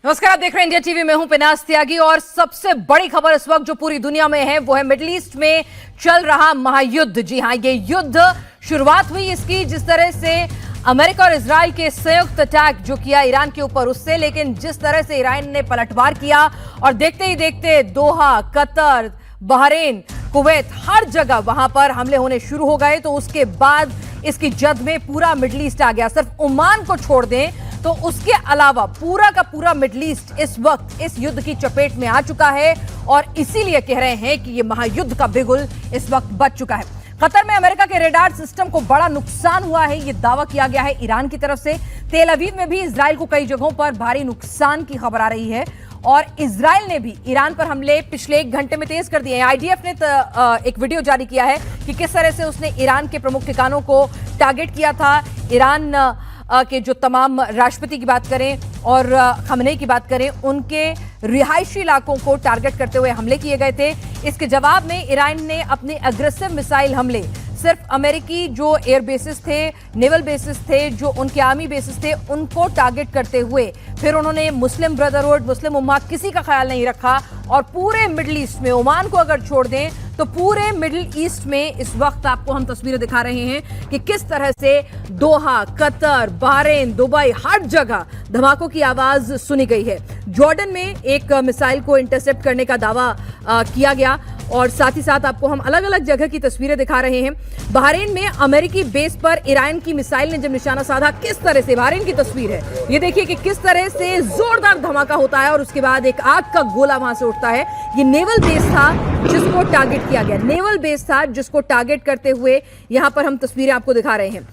नमस्कार, आप देख रहे हैं इंडिया टीवी में हूं पिनास त्यागी और सबसे बड़ी खबर इस वक्त जो पूरी दुनिया में है वो है मिडिल ईस्ट में चल रहा महायुद्ध। जी हां, ये युद्ध शुरुआत हुई इसकी जिस तरह से अमेरिका और इजराइल के संयुक्त अटैक जो किया ईरान के ऊपर उससे, लेकिन जिस तरह से ईरान ने पलटवार किया और देखते ही देखते दोहा, कतर, बहरीन, कुवैत, हर जगह वहां पर हमले होने शुरू हो गए। तो उसके बाद इसकी जद में पूरा मिडिल ईस्ट आ गया। सिर्फ ओमान को छोड़ दें तो उसके अलावा पूरा का पूरा मिडिल ईस्ट इस वक्त इस युद्ध की चपेट में आ चुका है और इसीलिए कह रहे हैं कि यह महायुद्ध का बिगुल इस वक्त बच चुका है। कतर में अमेरिका के रेडार सिस्टम को बड़ा नुकसान हुआ है, यह दावा किया गया है ईरान की तरफ से। तेल अवीव में भी इजराइल को कई जगहों पर भारी नुकसान की खबर आ रही है और इजराइल ने भी ईरान पर हमले पिछले 1 घंटे में तेज कर दिए हैं। आईडीएफ ने एक वीडियो जारी किया है कि किस तरह से उसने ईरान के प्रमुख ठिकानों को टारगेट किया था। ईरान के जो तमाम राष्ट्रपति की बात करें और खमेनी की बात करें, उनके रिहायशी इलाकों को टारगेट करते हुए हमले किए गए थे। इसके जवाब में ईरान ने अपने अग्रेसिव मिसाइल हमले सिर्फ अमेरिकी जो एयर बेसिस थे, नेवल बेसिस थे, जो उनके आर्मी बेसिस थे, उनको टारगेट करते हुए फिर उन्होंने मुस्लिम ब्रदरहुड, मुस्लिम उम्मा, किसी का ख्याल नहीं रखा और पूरे मिडिल ईस्ट में, ओमान को अगर छोड़ दें तो पूरे मिडिल ईस्ट में इस वक्त आपको हम तस्वीरें दिखा रहे हैं कि किस तरह से दोहा, कतर, बहरीन, दुबई, हर जगह धमाकों की आवाज सुनी गई है। जॉर्डन में एक मिसाइल को इंटरसेप्ट करने का दावा किया गया और साथ ही साथ आपको हम अलग अलग जगह की तस्वीरें दिखा रहे हैं। बहरीन में अमेरिकी बेस पर ईरान की मिसाइल ने जब निशाना साधा, किस तरह से, बहरीन की तस्वीर है ये देखिए कि किस तरह से जोरदार धमाका होता है और उसके बाद एक आग का गोला वहां से उठता है। ये नेवल बेस था जिसको टारगेट किया गया, नेवल बेस था जिसको टारगेट करते हुए यहां पर हम तस्वीरें आपको दिखा रहे हैं।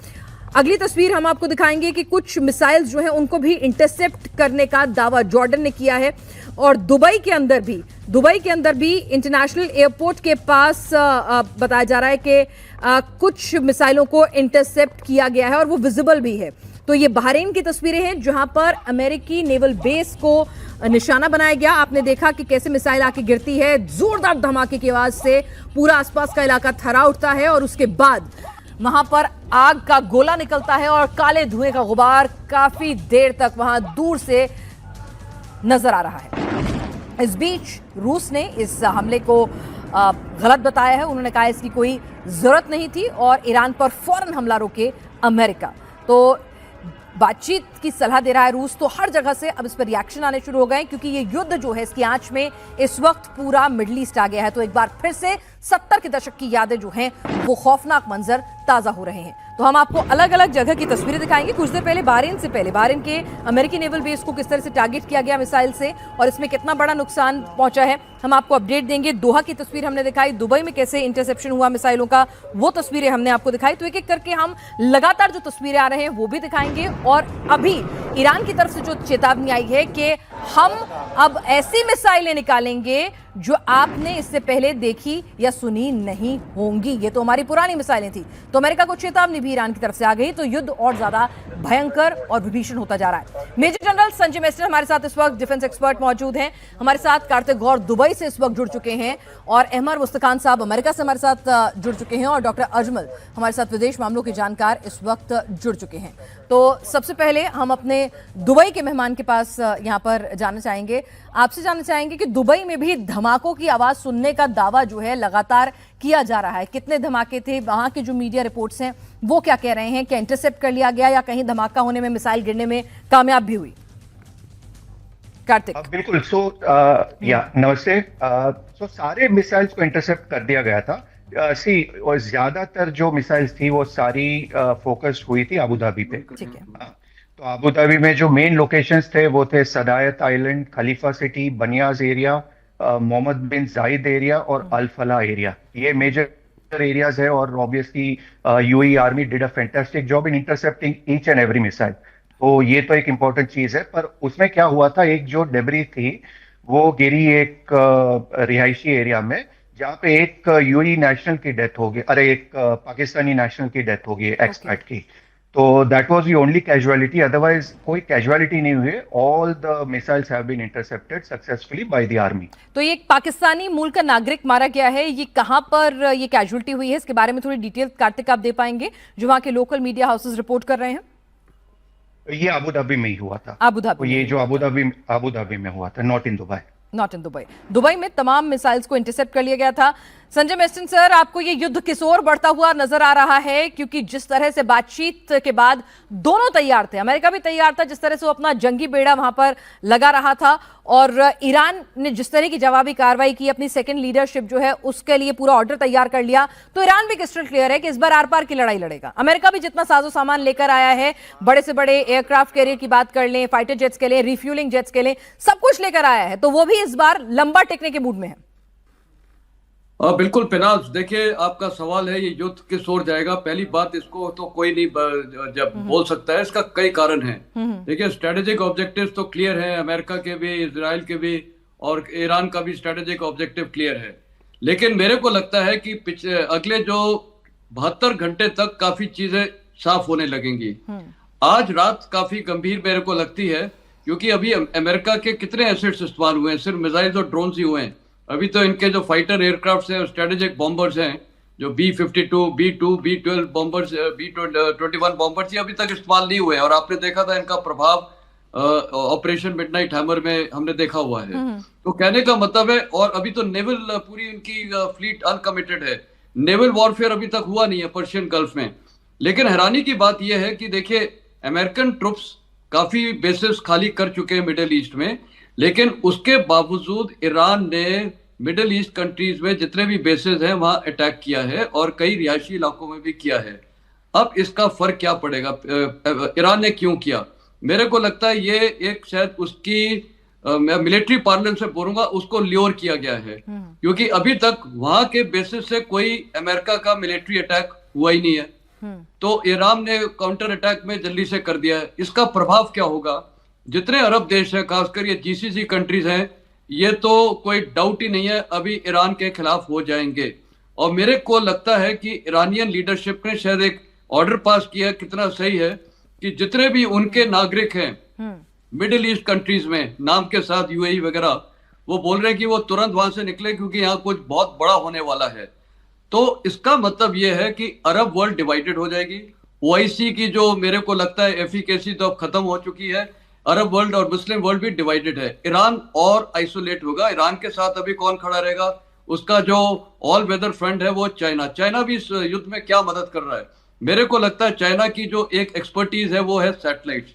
अगली तस्वीर हम आपको दिखाएंगे कि कुछ मिसाइल्स जो हैं उनको भी इंटरसेप्ट करने का दावा जॉर्डन ने किया है और दुबई के अंदर भी इंटरनेशनल एयरपोर्ट के पास बताया जा रहा है कि कुछ मिसाइलों को इंटरसेप्ट किया गया है और वो विजिबल भी है। तो ये बहरीन की तस्वीरें हैं जहां पर अमेरिकी नेवल बेस को निशाना बनाया गया। आपने देखा कि कैसे मिसाइल आके गिरती है, जोरदार धमाके की आवाज से पूरा आसपास का इलाका थर्रा उठता है और उसके बाद वहां पर आग का गोला निकलता है और काले धुएं का गुबार काफी देर तक वहां दूर से नजर आ रहा है। इस बीच रूस ने इस हमले को गलत बताया है। उन्होंने कहा इसकी कोई जरूरत नहीं थी और ईरान पर फौरन हमला रोके अमेरिका। तो बातचीत की सलाह दे रहा है रूस। तो हर जगह से अब इस पर रिएक्शन आने शुरू हो गए क्योंकि ये युद्ध जो है इसकी आंच में इस वक्त पूरा मिडिल ईस्ट आ गया है। तो एक बार फिर से 70 के दशक की यादें जो हैं वो खौफनाक मंजर ताजा हो रहे हैं। तो हम आपको अलग अलग जगह की तस्वीरें दिखाएंगे। कुछ देर पहले बहरीन के अमेरिकी नेवल बेस को किस तरह से टारगेट किया गया मिसाइल से और इसमें कितना बड़ा नुकसान पहुंचा है हम आपको अपडेट देंगे। दोहा की तस्वीर हमने दिखाई, दुबई में कैसे इंटरसेप्शन हुआ मिसाइलों का वो तस्वीरें हमने आपको दिखाई। तो एक एक करके हम लगातार जो तस्वीरें आ रहे हैं वो भी दिखाएंगे और अभी ईरान की तरफ से जो चेतावनी आई है कि हम अब ऐसी मिसाइलें निकालेंगे जो आपने इससे पहले देखी या सुनी नहीं होंगी। ये तो हमारी पुरानी मिसाइलें थी। तो अमेरिका को चेतावनी भी ईरान की तरफ से आ गई। तो युद्ध और ज्यादा भयंकर और विभीषण होता जा रहा है। मेजर जनरल संजय मेस्टर हमारे साथ इस वक्त डिफेंस एक्सपर्ट मौजूद हैं। हमारे साथ कार्तिक गौर दुबई से इस वक्त जुड़ चुके हैं और अहमद मुस्तकान साहब अमेरिका से हमारे साथ जुड़ चुके हैं और डॉक्टर अजमल हमारे साथ विदेश मामलों के जानकार इस वक्त जुड़ चुके हैं। तो सबसे पहले हम अपने दुबई के मेहमान के पास यहाँ पर जानना चाहेंगे, आपसे जानना चाहेंगे कि दुबई में भी धमाकों की आवाज सुनने का दावा जो है लगातार किया जा रहा है। कितने धमाके थे, वहां के जो मीडिया रिपोर्ट्स हैं वो क्या कह रहे हैं, क्या इंटरसेप्ट कर लिया गया या कहीं धमाका होने में, मिसाइल गिरने में कामयाब भी हुई? कार्तिक। बिल्कुल। नमस्ते। सारे मिसाइल्स को इंटरसेप्ट कर दिया गया था। और ज्यादातर जो मिसाइल्स थी वो सारी फोकस्ड हुई थी अबू धाबी पे। ठीक है। तो अबू धाबी में जो मेन लोकेशंस थे वो थे सदायत आइलैंड, खलीफा सिटी, बनियाज एरिया, मोहम्मद बिन जायद एरिया और अल फलाह एरिया। ये मेजर एरियाज है और obviously UAE army did a fantastic job in intercepting each and every missile. तो ये तो एक इंपॉर्टेंट चीज है। पर उसमें क्या हुआ था, एक जो डेब्री थी वो गिरी एक रिहायशी एरिया में जहाँ पे एक यूएई नेशनल की डेथ हो गई, एक पाकिस्तानी नेशनल की डेथ हो गई एक्सपैट की। तो that was the only casualty, otherwise कोई कैजुअलिटी नहीं हुई। All the missiles have been intercepted successfully by the army. तो ये एक पाकिस्तानी मूल का नागरिक मारा गया है, ये कहां पर ये कैजुअलिटी हुई है, इसके बारे में थोड़ी डिटेल कार्तिक आप दे पाएंगे जो वहां के लोकल मीडिया हाउसेस रिपोर्ट कर रहे हैं? ये अबू धाबी में ही हुआ था। अबू धाबी तो में ये ही जो हुआ था। अबू धाबी में हुआ था, not in Dubai. Not in Dubai. Dubai में तमाम मिसाइल्स को इंटरसेप्ट कर लिया गया था। संजय मेस्टन सर, आपको ये युद्ध किस ओर बढ़ता हुआ नजर आ रहा है? क्योंकि जिस तरह से बातचीत के बाद दोनों तैयार थे, अमेरिका भी तैयार था, जिस तरह से वो अपना जंगी बेड़ा वहां पर लगा रहा था, और ईरान ने जिस तरह की जवाबी कार्रवाई की, अपनी सेकंड लीडरशिप जो है उसके लिए पूरा ऑर्डर तैयार कर लिया, तो ईरान भी क्रिस्टल क्लियर है कि इस बार आर पार की लड़ाई लड़ेगा। अमेरिका भी जितना साजो सामान लेकर आया है, बड़े से बड़े एयरक्राफ्ट कैरियर की बात कर लें, फाइटर जेट्स के लिए, रिफ्यूलिंग जेट्स के लिए, सब कुछ लेकर आया है, तो वो भी इस बार लंबा टिकने के मूड में है। बिल्कुल पिनाज, देखिए आपका सवाल है ये युद्ध किस ओर जाएगा। पहली बात, इसको तो कोई नहीं जब बोल सकता है, इसका कई कारण हैं। देखिए स्ट्रेटेजिक ऑब्जेक्टिव्स तो क्लियर हैं, अमेरिका के भी, इजराइल के भी, और ईरान का भी स्ट्रेटेजिक ऑब्जेक्टिव क्लियर है। लेकिन मेरे को लगता है कि अगले जो 72 घंटे तक काफी चीजें साफ होने लगेंगी। आज रात काफी गंभीर मेरे को लगती है, क्योंकि अभी अमेरिका के कितने एसेट्स इस्तेमाल हुए हैं, सिर्फ मिसाइल्स और ड्रोन ही हुए हैं। अभी तो इनके जो फाइटर एयरक्राफ्ट हैं और स्ट्रेटेजिक बॉम्बर्स हैं, जो B-52, B-2, B-12 bombers, B-21 bombers, ये अभी तक इस्तेमाल नहीं हुए हैं। और आपने देखा था इनका प्रभाव ऑपरेशन मिडनाइट हैमर में हमने देखा हुआ है। तो कहने का मतलब है, और अभी तो नेवल पूरी इनकी फ्लीट अनकमिटेड है, नेवल वॉरफेयर अभी तक हुआ नहीं है पर्शियन गल्फ में। लेकिन हैरानी की बात यह है कि देखिए अमेरिकन ट्रुप्स काफी बेसिस खाली कर चुके हैं मिडिल ईस्ट में, लेकिन उसके बावजूद ईरान ने मिडिल ईस्ट कंट्रीज में जितने भी बेसेस हैं वहां अटैक किया है, और कई रिहायशी इलाकों में भी किया है। अब इसका फर्क क्या पड़ेगा, ईरान ने क्यों किया? मेरे को लगता है ये एक शायद उसकी मिलिट्री पार्लेंस से बोलूंगा, उसको ल्योर किया गया है, क्योंकि अभी तक वहां के बेसिस से कोई अमेरिका का मिलिट्री अटैक हुआ ही नहीं है। तो ईरान ने काउंटर अटैक में जल्दी से कर दिया है। इसका प्रभाव क्या होगा? जितने अरब देश हैं, खासकर ये GCC कंट्रीज हैं, ये तो कोई डाउट ही नहीं है अभी ईरान के खिलाफ हो जाएंगे। और मेरे को लगता है कि ईरानियन लीडरशिप ने शायद एक ऑर्डर पास किया, कितना सही है, कि जितने भी उनके नागरिक हैं मिडिल ईस्ट कंट्रीज में, नाम के साथ UAE वगैरह, वो बोल रहे हैं कि वो तुरंत वहां से निकले, क्योंकि यहाँ कुछ बहुत बड़ा होने वाला है। तो इसका मतलब ये है कि अरब वर्ल्ड डिवाइडेड हो जाएगी। OIC की जो मेरे को लगता है एफिकेसी तो अब खत्म हो चुकी है। अरब वर्ल्ड और मुस्लिम वर्ल्ड भी डिवाइडेड है। ईरान और आइसोलेट होगा। ईरान के साथ अभी कौन खड़ा रहेगा? उसका जो ऑल वेदर फ्रेंड है वो चाइना। चाइना भी इस युद्ध में क्या मदद कर रहा है? मेरे को लगता है चाइना की जो एक एक्सपर्टीज है वो है सैटेलाइट।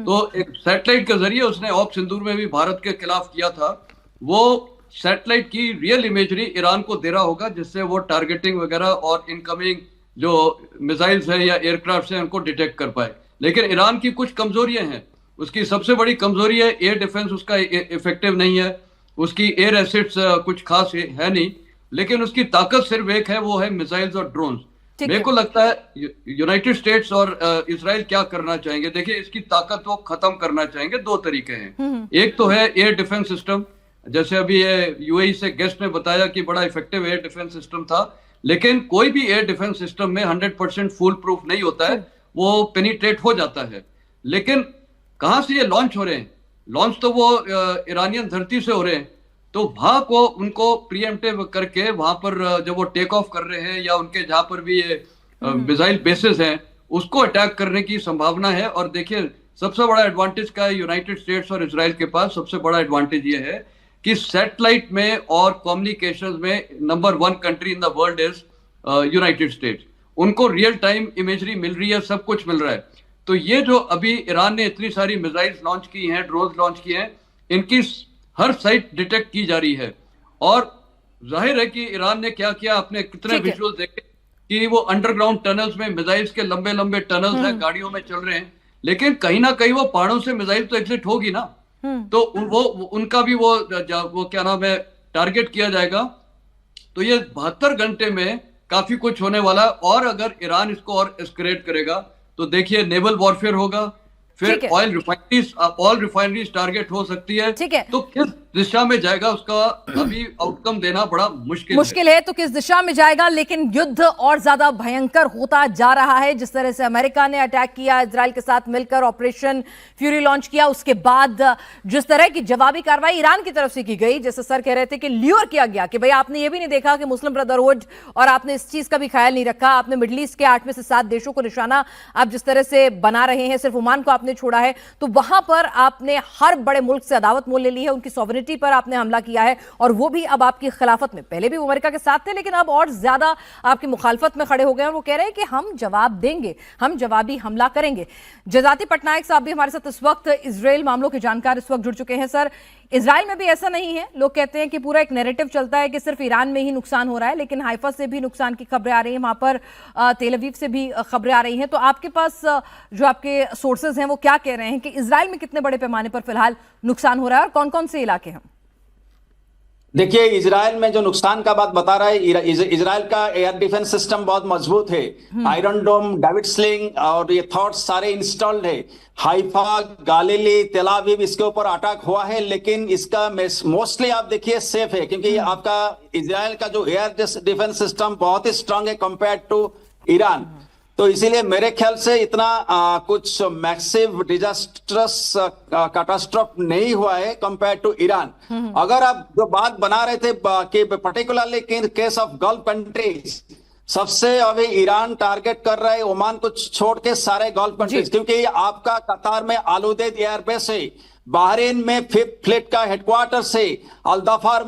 तो एक सैटेलाइट के जरिए उसने ऑप सिंदूर में भी भारत के खिलाफ किया था। वो सैटेलाइट की रियल इमेजरी ईरान को दे रहा होगा, जिससे वो टारगेटिंग वगैरह और इनकमिंग जो मिसाइल्स है या एयरक्राफ्ट है उनको डिटेक्ट कर पाए। लेकिन ईरान की कुछ कमजोरियां हैं। उसकी सबसे बड़ी कमजोरी है एयर डिफेंस, उसका इफेक्टिव नहीं है। उसकी एयर एसेट्स कुछ खास है नहीं, लेकिन उसकी ताकत सिर्फ एक है, वो है मिसाइल्स और ड्रोन्स। मेरे को लगता है यूनाइटेड स्टेट्स और इजराइल क्या करना चाहेंगे, देखिए इसकी ताकत वो खत्म करना चाहेंगे। दो तरीके हैं, एक तो है एयर डिफेंस सिस्टम, जैसे अभी ये UAE से गेस्ट ने बताया कि बड़ा इफेक्टिव एयर डिफेंस सिस्टम था, लेकिन कोई भी एयर डिफेंस सिस्टम में 100% फुल प्रूफ नहीं होता है, वो पेनिट्रेट हो जाता है। लेकिन कहां से ये लॉन्च हो रहे हैं? लॉन्च तो वो ईरानियन धरती से हो रहे हैं। तो वहां को उनको प्रीएम्प्टिव करके वहां पर जब वो टेक ऑफ कर रहे हैं, या उनके जहां पर भी ये मिसाइल बेसिस हैं, उसको अटैक करने की संभावना है। और देखिए सबसे बड़ा एडवांटेज क्या है यूनाइटेड स्टेट्स और इजराइल के पास? सबसे बड़ा एडवांटेज ये है कि सैटेलाइट में और कम्युनिकेशंस में number 1 country in the world is United states. उनको रियल टाइम इमेजरी मिल रही है, सब कुछ मिल रहा है। तो ये जो अभी ईरान ने इतनी सारी मिसाइल्स लॉन्च की हैं, ड्रोन लॉन्च किए हैं, इनकी हर साइट डिटेक्ट की जा रही है। और जाहिर है कि ईरान ने क्या किया, आपने कितने विजुअल देखे कि वो अंडरग्राउंड टनल्स में मिसाइल्स के लंबे लंबे टनल्स हैं, गाड़ियों में चल रहे हैं, लेकिन कहीं ना कहीं वो पहाड़ों से मिसाइल तो एग्जिट होगी ना, तो वो उनका भी वो क्या नाम है टारगेट किया जाएगा। तो ये 72 घंटे में काफी कुछ होने वाला है। और अगर ईरान इसको और एस्केलेट करेगा तो देखिए नेवल वॉरफेयर होगा, फिर ऑयल रिफाइनरीज टारगेट हो सकती है। तो दिशा में जाएगा उसका अभी आउटकम देना बड़ा मुश्किल है। तो किस दिशा में जाएगा, लेकिन युद्ध और ज्यादा भयंकर होता जा रहा है। जिस तरह से अमेरिका ने अटैक किया, इजराइल के साथ मिलकर ऑपरेशन फ्यूरी लॉन्च किया, उसके बाद जिस तरह की जवाबी कार्रवाई ईरान की तरफ से की गई, जैसे सर कह रहे थे कि ल्योर किया गया कि भाई आपने ये भी नहीं देखा कि मुस्लिम ब्रदरहुड, और आपने इस चीज का भी ख्याल नहीं रखा, आपने मिडिल ईस्ट के 8 में से 7 देशों को निशाना आप जिस तरह से बना रहे हैं, सिर्फ ओमान को आपने छोड़ा है, तो वहां पर आपने हर बड़े मुल्क से अदावत मोल ले ली है, उनकी सॉवरेनिटी पर आपने हमला किया है, और वो भी अब आपकी खिलाफत में। पहले भी वो अमेरिका के साथ थे, लेकिन अब और ज्यादा आपकी मुखालफत में खड़े हो गए हैं, और वो कह रहे हैं कि हम जवाब देंगे, हम जवाबी हमला करेंगे। जजाति पटनायक साहब भी हमारे साथ इस वक्त इजराइल मामलों के जानकार इस वक्त जुड़ चुके हैं। सर, इजराइल में भी ऐसा नहीं है, लोग कहते हैं कि पूरा एक नैरेटिव चलता है कि सिर्फ ईरान में ही नुकसान हो रहा है, लेकिन हाइफा से भी नुकसान की खबरें आ रही हैं, वहां पर तेल अवीव से भी खबरें आ रही हैं। तो आपके पास जो आपके सोर्सेज हैं वो क्या कह रहे हैं कि इजराइल में कितने बड़े पैमाने पर फिलहाल नुकसान हो रहा है और कौन कौन से इलाके हैं? देखिए, इजराइल में जो नुकसान का बात बता रहा है, इजराइल का एयर डिफेंस सिस्टम बहुत मजबूत है। आयरन डोम, डेविड स्लिंग और ये थॉट्स सारे इंस्टॉल्ड है। हाइफा, गालिली, तेल अवीव, इसके ऊपर अटैक हुआ है, लेकिन इसका मोस्टली आप देखिए सेफ है, क्योंकि आपका इजराइल का जो एयर डिफेंस सिस्टम बहुत ही स्ट्रांग है कंपेयर टू ईरान। तो इसीलिए मेरे ख्याल से इतना कुछ मैसिव डिजास्टरस कैटास्ट्रोफ नहीं हुआ है कंपेयर टू ईरान। अगर आप जो बात बना रहे थे कि particularly case of gulf countries, सबसे अभी ईरान टारगेट कर रहा है ओमान को छोड़ के सारे गल्फ कंट्रीज, क्योंकि आपका कतार में आलूदेद एयरबेस है, बहरीन में 5th फ्लीट का हेडक्वार्टर से, अल-दफार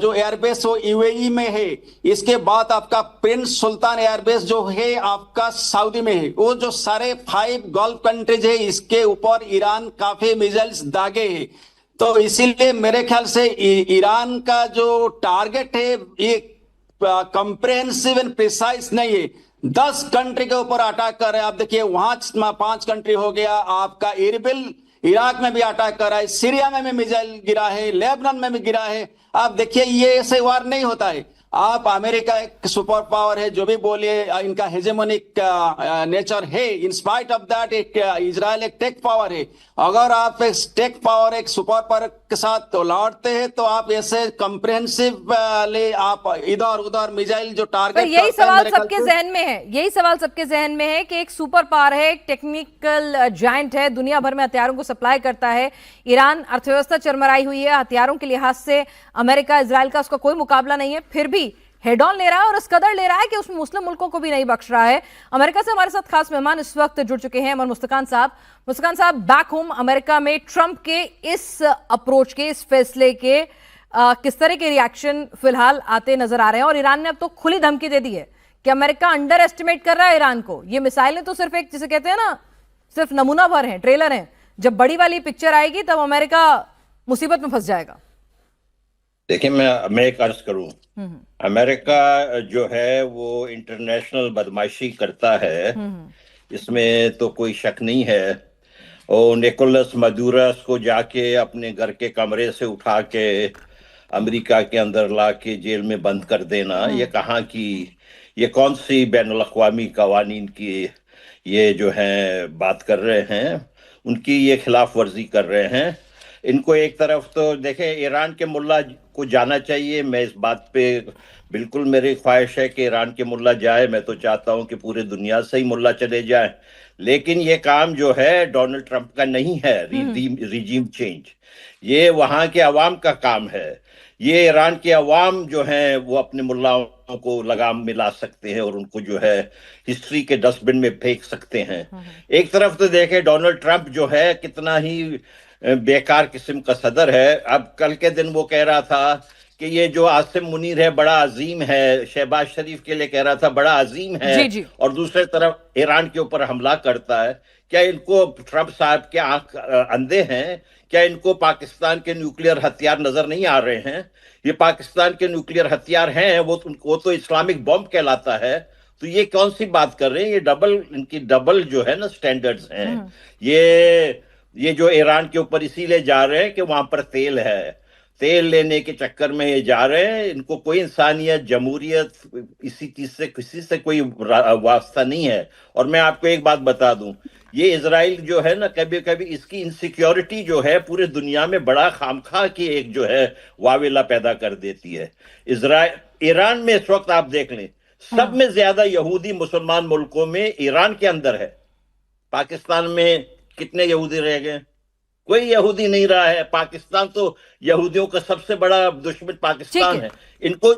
जो एयरबेस वो यूएई में है, इसके बाद आपका प्रिंस सुल्तान एयरबेस जो है आपका सऊदी में है। वो जो सारे 5 गल्फ कंट्रीज है, इसके ऊपर ईरान काफी मिसाइल्स दागे है। तो इसीलिए मेरे ख्याल से ईरान का जो टारगेट है ये कंप्रेहेंसिव एंड प्रिसाइज नहीं है। 10 कंट्री के ऊपर अटैक कर रहे हैं। आप देखिए, वहां 5 कंट्री हो गया, आपका इरबिल इराक में भी अटैक कर रहा है, सीरिया में भी मिसाइल गिरा है, लेबनान में भी गिरा है। आप देखिए, ये ऐसे वार नहीं होता है। आप अमेरिका एक सुपर पावर है, जो भी बोलिए, इनका हेजेमोनिक नेचर है, इन स्पाइट ऑफ दैट एक इजराइल एक टेक पावर है। अगर आप एक टेक पावर, एक सुपर पावर के साथ तो लड़ते हैं, तो आप ऐसे कंप्रेहेंसिव आप इधर उधर मिसाइल जो टारगेट, यही सवाल सबके जहन में है, यही सवाल सबके जहन में है कि एक सुपर पावर है, एक टेक्निकल जायंट है, दुनिया भर में हथियारों को सप्लाई करता है। ईरान अर्थव्यवस्था चरमराई हुई है, हथियारों के लिहाज से अमेरिका इजराइल का उसका कोई मुकाबला नहीं है, फिर भी हेड ऑन ले रहा है, और इस कदर ले रहा है कि उसमें मुस्लिम मुल्कों को भी नहीं बख्श रहा है। अमेरिका से हमारे साथ खास मेहमान इस वक्त जुड़ चुके हैं, अमर मुस्तकान साहब। मुस्तकान साहब, बैक होम अमेरिका में ट्रंप के इस अप्रोच के, इस फैसले के किस तरह के रिएक्शन फिलहाल आते नजर आ रहे हैं? और ईरान ने अब तो खुली धमकी दे दी है कि अमेरिका अंडर एस्टिमेट कर रहा है ईरान को। ये मिसाइलें तो सिर्फ एक, जिसे कहते हैं ना, सिर्फ नमूना भर हैं, ट्रेलर हैं। जब बड़ी वाली पिक्चर आएगी तब अमेरिका मुसीबत में फंस जाएगा। देखिए, मैं एक अर्ज करूं, अमेरिका जो है वो इंटरनेशनल बदमाशी करता है, इसमें तो कोई शक नहीं है। और निकोलस मदुरस को जाके अपने घर के कमरे से उठा के अमेरिका के अंदर ला के जेल में बंद कर देना, ये कहाँ की, ये कौन सी बैनुल अक़वामी कवानीन की ये जो है बात कर रहे हैं, उनकी ये खिलाफ वर्जी कर रहे हैं। इनको एक तरफ तो देखें, ईरान के मुल्ला को जाना चाहिए, मैं इस बात पे बिल्कुल मेरी ख्वाहिश है कि ईरान के मुल्ला जाए। मैं तो चाहता हूं कि पूरे दुनिया से ही मुल्ला चले जाए, लेकिन ये काम जो है डोनाल्ड ट्रंप का नहीं है, रिजीम चेंज, ये वहां के अवाम का काम है। ये ईरान के अवाम जो हैं वो अपने मुल्लाओं को लगाम मिला सकते हैं और उनको जो है हिस्ट्री के डस्टबिन में फेंक सकते हैं। एक तरफ तो देखें, डोनाल्ड ट्रंप जो है कितना ही बेकार किस्म का सदर है। अब कल के दिन वो कह रहा था कि ये जो आसिम मुनीर है बड़ा अजीम है, शहबाज शरीफ के लिए कह रहा था बड़ा अजीम है, जी। और दूसरे तरफ ईरान के ऊपर हमला करता है। क्या इनको, ट्रंप साहब के आंख अंधे हैं? क्या इनको पाकिस्तान के न्यूक्लियर हथियार नजर नहीं आ रहे हैं? ये पाकिस्तान के न्यूक्लियर हथियार हैं, वो तो इस्लामिक बॉम्ब कहलाता है। तो ये कौन सी बात कर रहे हैं? ये इनकी डबल जो है ना स्टैंडर्ड्स हैं। ये जो ईरान के ऊपर इसीलिए जा रहे हैं कि वहां पर तेल है, तेल लेने के चक्कर में ये जा रहे हैं। इनको कोई इंसानियत, जमहूरियत, इसी चीज से किसी से कोई वास्ता नहीं है। और मैं आपको एक बात बता दूं, ये इजराइल जो है ना, कभी कभी इसकी इनसिक्योरिटी जो है पूरे दुनिया में बड़ा खामखा की एक जो है वावेला पैदा कर देती है। इजराइल ईरान में इस वक्त आप देख लें, सब में ज्यादा यहूदी मुसलमान मुल्कों में ईरान के अंदर है। पाकिस्तान में कितने यहूदी रह गए? कोई यहूदी नहीं रहा है। पाकिस्तान तो यहूदियों का सबसे बड़ा दुश्मन पाकिस्तान है। इनको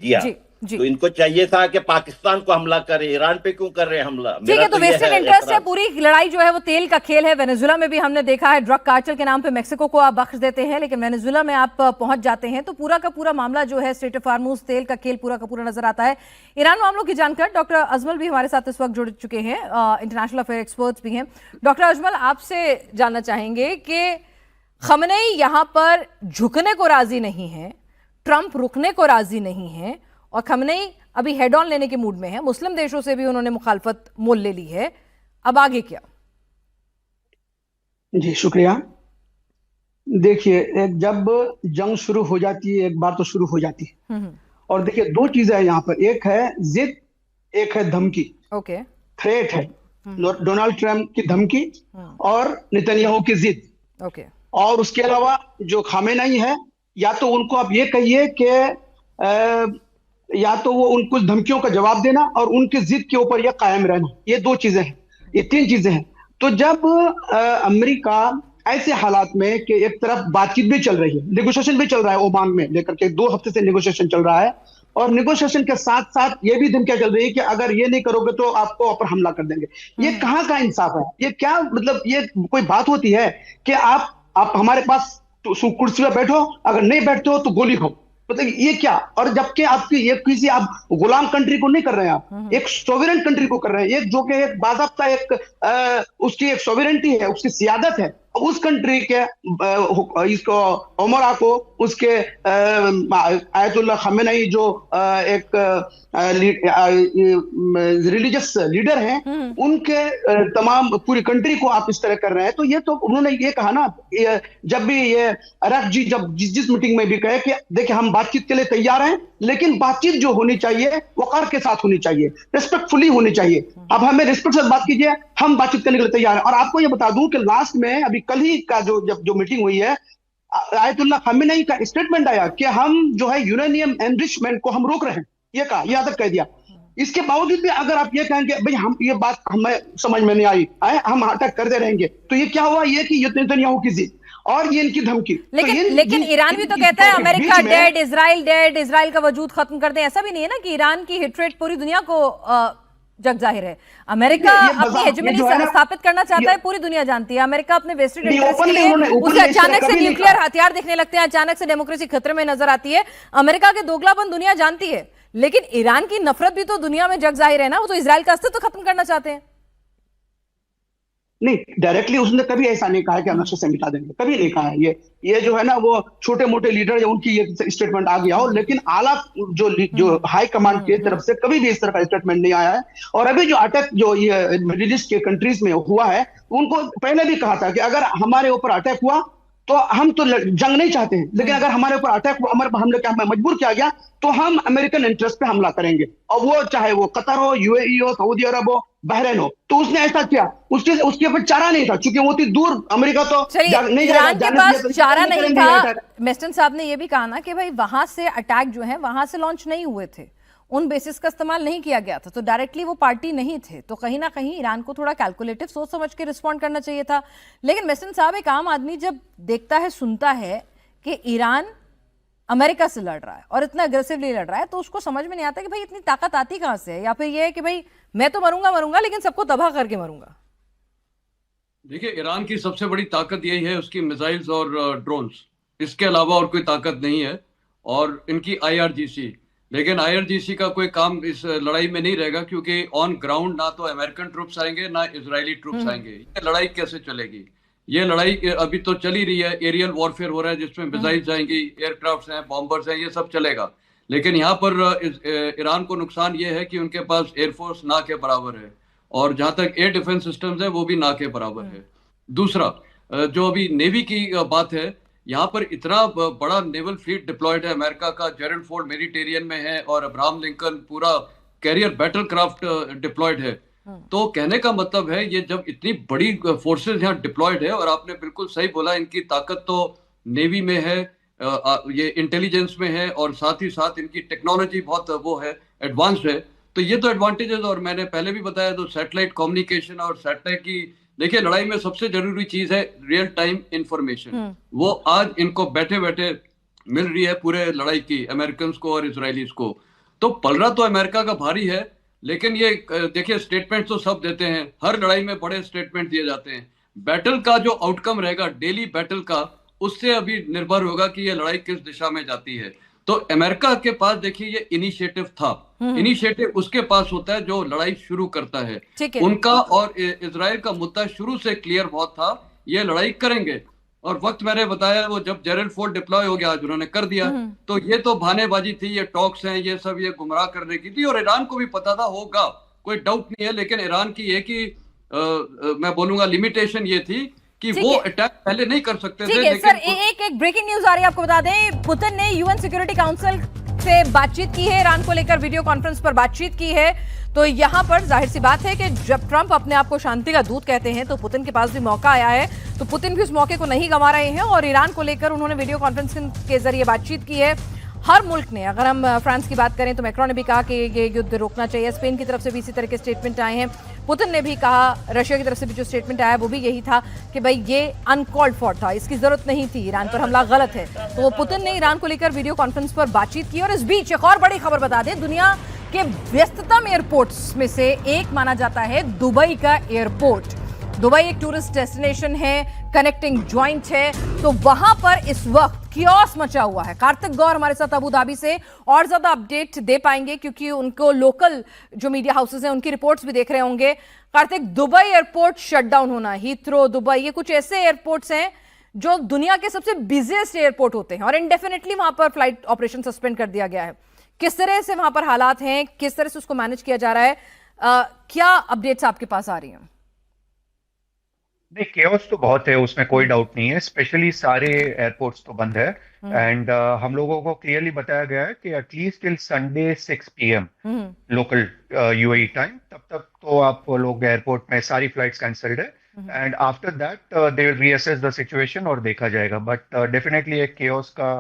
जी हाँ, तो इनको चाहिए था कि पाकिस्तान को हमला करे, ईरान पे क्यों कर रहे हैं हमला? ठीक है, तो वेस्टर्न इंटरेस्ट है, पूरी लड़ाई जो है वो तेल का खेल है। वेनेजुएला में भी हमने देखा है, ड्रग कार्टेल के नाम पे मेक्सिको को आप बख्श देते हैं, लेकिन वेनेजुएला में आप पहुंच जाते हैं तो पूरा का पूरा मामला जो है स्ट्रेट ऑफ हार्मूज, तेल का खेल पूरा का पूरा नजर आता है। ईरान मामलों की जानकर डॉक्टर अजमल भी हमारे साथ इस वक्त जुड़ चुके हैं, इंटरनेशनल अफेयर एक्सपर्ट्स भी हैं। डॉक्टर अजमल, आपसे जानना चाहेंगे कि खमनेई यहां पर झुकने को राजी नहीं है, ट्रंप रुकने को राजी नहीं है, और खमनेई अभी हेड ऑन लेने के मूड में है। मुस्लिम देशों से भी उन्होंने मुखालफत मोल ले ली है। अब आगे क्या? जी शुक्रिया। देखिए, जब जंग शुरू हो जाती है, एक बार तो शुरू हो जाती है, और देखिए दो चीजें हैं यहाँ पर, एक है जिद, एक है धमकी। ओके, थ्रेट है डोनाल्ड ट्रंप की धमकी और नेतन्याहू की जिद। ओके, और उसके अलावा जो खामेनेई है, या तो उनको आप ये कहिए कि या तो वो उन कुछ धमकियों का जवाब देना और उनकी जिद के ऊपर यह कायम रहना, ये दो चीजें हैं, ये तीन चीजें हैं। तो जब अमेरिका ऐसे हालात में कि एक तरफ बातचीत भी चल रही है, नेगोशिएशन भी चल रहा है ओमान में लेकर के, 2 हफ्ते से नेगोशिएशन चल रहा है, और नेगोशिएशन के साथ साथ ये भी धमकियां चल रही है कि अगर ये नहीं करोगे तो आपको ऊपर हमला कर देंगे। ये कहाँ का इंसाफ है? ये क्या मतलब, ये कोई बात होती है कि आप हमारे पास कुर्सी पर बैठो, अगर नहीं बैठते हो तो गोली खाओ? मतलब ये क्या? और जबकि आपकी ये किसी आप गुलाम कंट्री को नहीं कर रहे हैं, आप एक सोवरेन कंट्री को कर रहे हैं, एक जो कि एक बाज़ाब्ता एक उसकी एक सोवरेनिटी है, उसकी सियादत है। उस कंट्री के इसको उमरा को, उसके आयतुल्लाह खमेनेई जो एक रिलीजियस लीडर हैं, उनके तमाम पूरी कंट्री को आप इस तरह कर रहे हैं। तो ये तो उन्होंने ये कहा ना, जब भी ये अरफ जी जब जिस मीटिंग में भी कहे कि देखिए हम बातचीत के लिए तैयार हैं, लेकिन बातचीत जो होनी चाहिए वकार के साथ होनी चाहिए, रिस्पेक्टफुली होनी चाहिए। अब हमें रिस्पेक्ट से बात कीजिए, हम बातचीत करने के लिए तैयार हैं। और आपको ये बता दूं कि लास्ट में अभी कल ही का जो मीटिंग हुई है, आयतुल्लाह खमेनेई का स्टेटमेंट आया कि हम जो है यूरेनियम एनरिचमेंट को हम रोक रहे हैं, ये कहा, यह तक कह दिया। इसके बावजूद भी अगर आप ये कहेंगे भाई हम ये बात हमें समझ में नहीं आई, हम अटक करते रहेंगे, तो ये क्या हुआ? ये कि नेतन्याहू की जिद और ये इनकी धमकी। लेकिन ईरान भी तो कहता है अमेरिका डेड, इजराइल इजराइल का वजूद खत्म कर दें। ऐसा भी नहीं है ना कि ईरान की हिटरेट पूरी दुनिया को जग जाहिर है। अमेरिका अपनी हेजेमनी स्थापित करना चाहता है, पूरी दुनिया जानती है। अमेरिका अपने वेस्टेड इंटरेस्ट के लिए उसे अचानक से न्यूक्लियर हथियार दिखने लगते हैं, अचानक से डेमोक्रेसी खतरे में नजर आती है। अमेरिका के दोगलापन दुनिया जानती है, लेकिन ईरान की नफरत भी तो दुनिया में जग जाहिर है ना। वो तो इजराइल का अस्तित्व खत्म करना चाहते हैं। नहीं, डायरेक्टली उसने कभी ऐसा नहीं कहा कि हम नक्शे से मिटा देंगे, कभी नहीं कहा है। ये जो है ना, वो छोटे मोटे लीडर जो उनकी ये स्टेटमेंट आ गया हो, लेकिन आला जो हाई कमांड की तरफ से कभी भी इस तरह का स्टेटमेंट नहीं आया है। और अभी जो अटैक जो ये मिडिल ईस्ट के कंट्रीज में हुआ है, उनको पहले भी कहा था कि अगर हमारे ऊपर अटैक हुआ तो हम तो जंग नहीं चाहते हैं, लेकिन अगर हमारे ऊपर अटैक हुआ, हमले क्या हमें मजबूर किया गया, तो हम अमेरिकन इंटरेस्ट पे हमला करेंगे, और वो चाहे वो कतर हो, यूएई हो, सऊदी अरब हो, बहरीन हो। तो उसने ऐसा किया, उसके ऊपर चारा नहीं था, क्योंकि वो थी दूर, अमेरिका तो नहीं ईरान के पास चारा नहीं था। मेस्टन साहब ने ये भी कहा ना कि भाई वहां से अटैक जो है वहां से लॉन्च नहीं हुए थे, उन बेसिस का इस्तेमाल नहीं किया गया था, तो डायरेक्टली वो पार्टी नहीं थे। तो कहीं ना कहीं ईरान को थोड़ा कैलकुलेटिव सोच समझ के रिस्पॉन्ड करना चाहिए था। लेकिन मेस्टन साहब, एक आम आदमी जब देखता है, सुनता है कि ईरान अमेरिका से लड़ रहा है और इतना अग्रेसिवली लड़ रहा है, तो उसको समझ में नहीं आता कि भाई इतनी ताकत आती कहां से है, या फिर ये है कि भाई मैं तो मरूंगा लेकिन सबको तबाह करके मरूंगा। देखिए, ईरान की सबसे बड़ी ताकत यही है उसकी मिसाइल्स और ड्रोन्स, इसके अलावा और कोई ताकत नहीं है। और इनकी IRGC, लेकिन IRGC का कोई काम इस लड़ाई में नहीं रहेगा, क्योंकि ऑन ग्राउंड ना तो अमेरिकन ट्रूप्स आएंगे ना इजरायली ट्रूप्स आएंगे। ये लड़ाई कैसे चलेगी? ये लड़ाई अभी तो चल ही रही है, एरियल वॉरफेयर हो रहा है, जिसमें मिसाइल्स आएंगी, एयरक्राफ्ट हैं, बॉम्बर्स हैं, ये सब चलेगा। लेकिन यहाँ पर ईरान को नुकसान ये है कि उनके पास एयरफोर्स ना के बराबर है, और जहां तक एयर डिफेंस सिस्टम्स है वो भी ना के बराबर है। दूसरा, जो अभी नेवी की बात है, यहाँ पर इतना बड़ा नेवल फ्लीट डिप्लॉयड है अमेरिका का, जेरल्ड फोर्ड मेडिटेरियन में है, और अब्राहम लिंकन पूरा कैरियर बैटल क्राफ्ट डिप्लॉयड है। तो कहने का मतलब है ये जब इतनी बड़ी फोर्सेस यहाँ डिप्लॉयड है, और आपने बिल्कुल सही बोला, इनकी ताकत तो नेवी में है, ये इंटेलिजेंस में है, और साथ ही साथ इनकी टेक्नोलॉजी बहुत वो है, एडवांस्ड है। तो ये तो एडवांटेजेस, और मैंने पहले भी बताया तो सैटेलाइट कम्युनिकेशन और सैटेलाइट की, देखिए लड़ाई में सबसे जरूरी चीज है रियल टाइम इंफॉर्मेशन। वो आज इनको बैठे बैठे मिल रही है पूरे लड़ाई की, अमेरिकन को और इसराइलीज को। तो पलड़ा तो अमेरिका का भारी है, लेकिन ये देखिए स्टेटमेंट तो सब देते हैं, हर लड़ाई में बड़े स्टेटमेंट दिए जाते हैं। बैटल का जो आउटकम रहेगा डेली बैटल का, उससे अभी निर्भर होगा कि ये लड़ाई किस दिशा में जाती है। तो अमेरिका के पास देखिए ये इनिशिएटिव था, इनिशिएटिव उसके पास होता है जो लड़ाई शुरू करता है। ठीक है। उनका और इजराइल का मुद्दा शुरू से क्लियर बहुत था, ये लड़ाई करेंगे। और वक्त मैंने बताया वो जब जेरल फोर्ड डिप्लॉय हो गया, आज उन्होंने कर दिया, तो ये तो बहानेबाजी थी, ये टॉक्स हैं, ये सब ये गुमराह करने की थी, और ईरान को भी पता था होगा, कोई डाउट नहीं है। लेकिन ईरान की एक ही मैं बोलूंगा लिमिटेशन ये थी कि वो अटैक पहले नहीं कर सकते थे। ठीक है सर, एक ब्रेकिंग न्यूज आ रही है, आपको बता दें, पुतिन ने यूएन सिक्योरिटी काउंसिल से बातचीत की है, ईरान को लेकर वीडियो कॉन्फ्रेंस पर बातचीत की है। तो यहां पर जाहिर सी बात है कि जब ट्रंप अपने आप को शांति का दूत कहते हैं, तो पुतिन के पास भी मौका आया है, तो पुतिन भी उस मौके को नहीं गंवा रहे हैं, और ईरान को लेकर उन्होंने वीडियो कॉन्फ्रेंसिंग के जरिए बातचीत की है। हर मुल्क ने, अगर हम फ्रांस की बात करें तो मैक्रोन ने भी कहा कि ये युद्ध रोकना चाहिए, स्पेन की तरफ से भी इसी तरह के स्टेटमेंट आए हैं, पुतिन ने भी कहा, रशिया की तरफ से भी जो स्टेटमेंट आया वो भी यही था कि भाई ये अनकॉल्ड फॉर था, इसकी जरूरत नहीं थी, ईरान पर हमला गलत है। तो पुतिन ने ईरान को लेकर वीडियो कॉन्फ्रेंस पर बातचीत की। और इस बीच एक और बड़ी खबर बता दें, दुनिया के व्यस्ततम एयरपोर्ट्स में से एक माना जाता है दुबई का एयरपोर्ट। दुबई एक टूरिस्ट डेस्टिनेशन है, कनेक्टिंग जॉइंट है, तो वहां पर इस वक्त कियोस मचा हुआ है। कार्तिक गौर हमारे साथ अबू धाबी से और ज्यादा अपडेट दे पाएंगे, क्योंकि उनको लोकल जो मीडिया हाउसेस हैं उनकी रिपोर्ट्स भी देख रहे होंगे। कार्तिक, दुबई एयरपोर्ट शटडाउन होना, हीथ्रो, दुबई, ये कुछ ऐसे एयरपोर्ट्स हैं जो दुनिया के सबसे बिजिएस्ट एयरपोर्ट होते हैं, और इंडेफिनेटली वहां पर फ्लाइट ऑपरेशन सस्पेंड कर दिया गया है। किस तरह से वहां पर हालात हैं, किस तरह से उसको मैनेज किया जा रहा है, क्या अपडेट्स आपके पास आ रही हैं? नहीं, केओस तो बहुत है, उसमें कोई डाउट नहीं है, स्पेशली सारे एयरपोर्ट्स तो बंद है। एंड हम लोगों को क्लियरली बताया गया है कि at least till Sunday 6 PM local UAE time, तब तक तो आप लोग एयरपोर्ट में सारी फ्लाइट्स कैंसल्ड है, and after that they will reassess the situation और देखा जाएगा। बट डेफिनेटली एक केओस का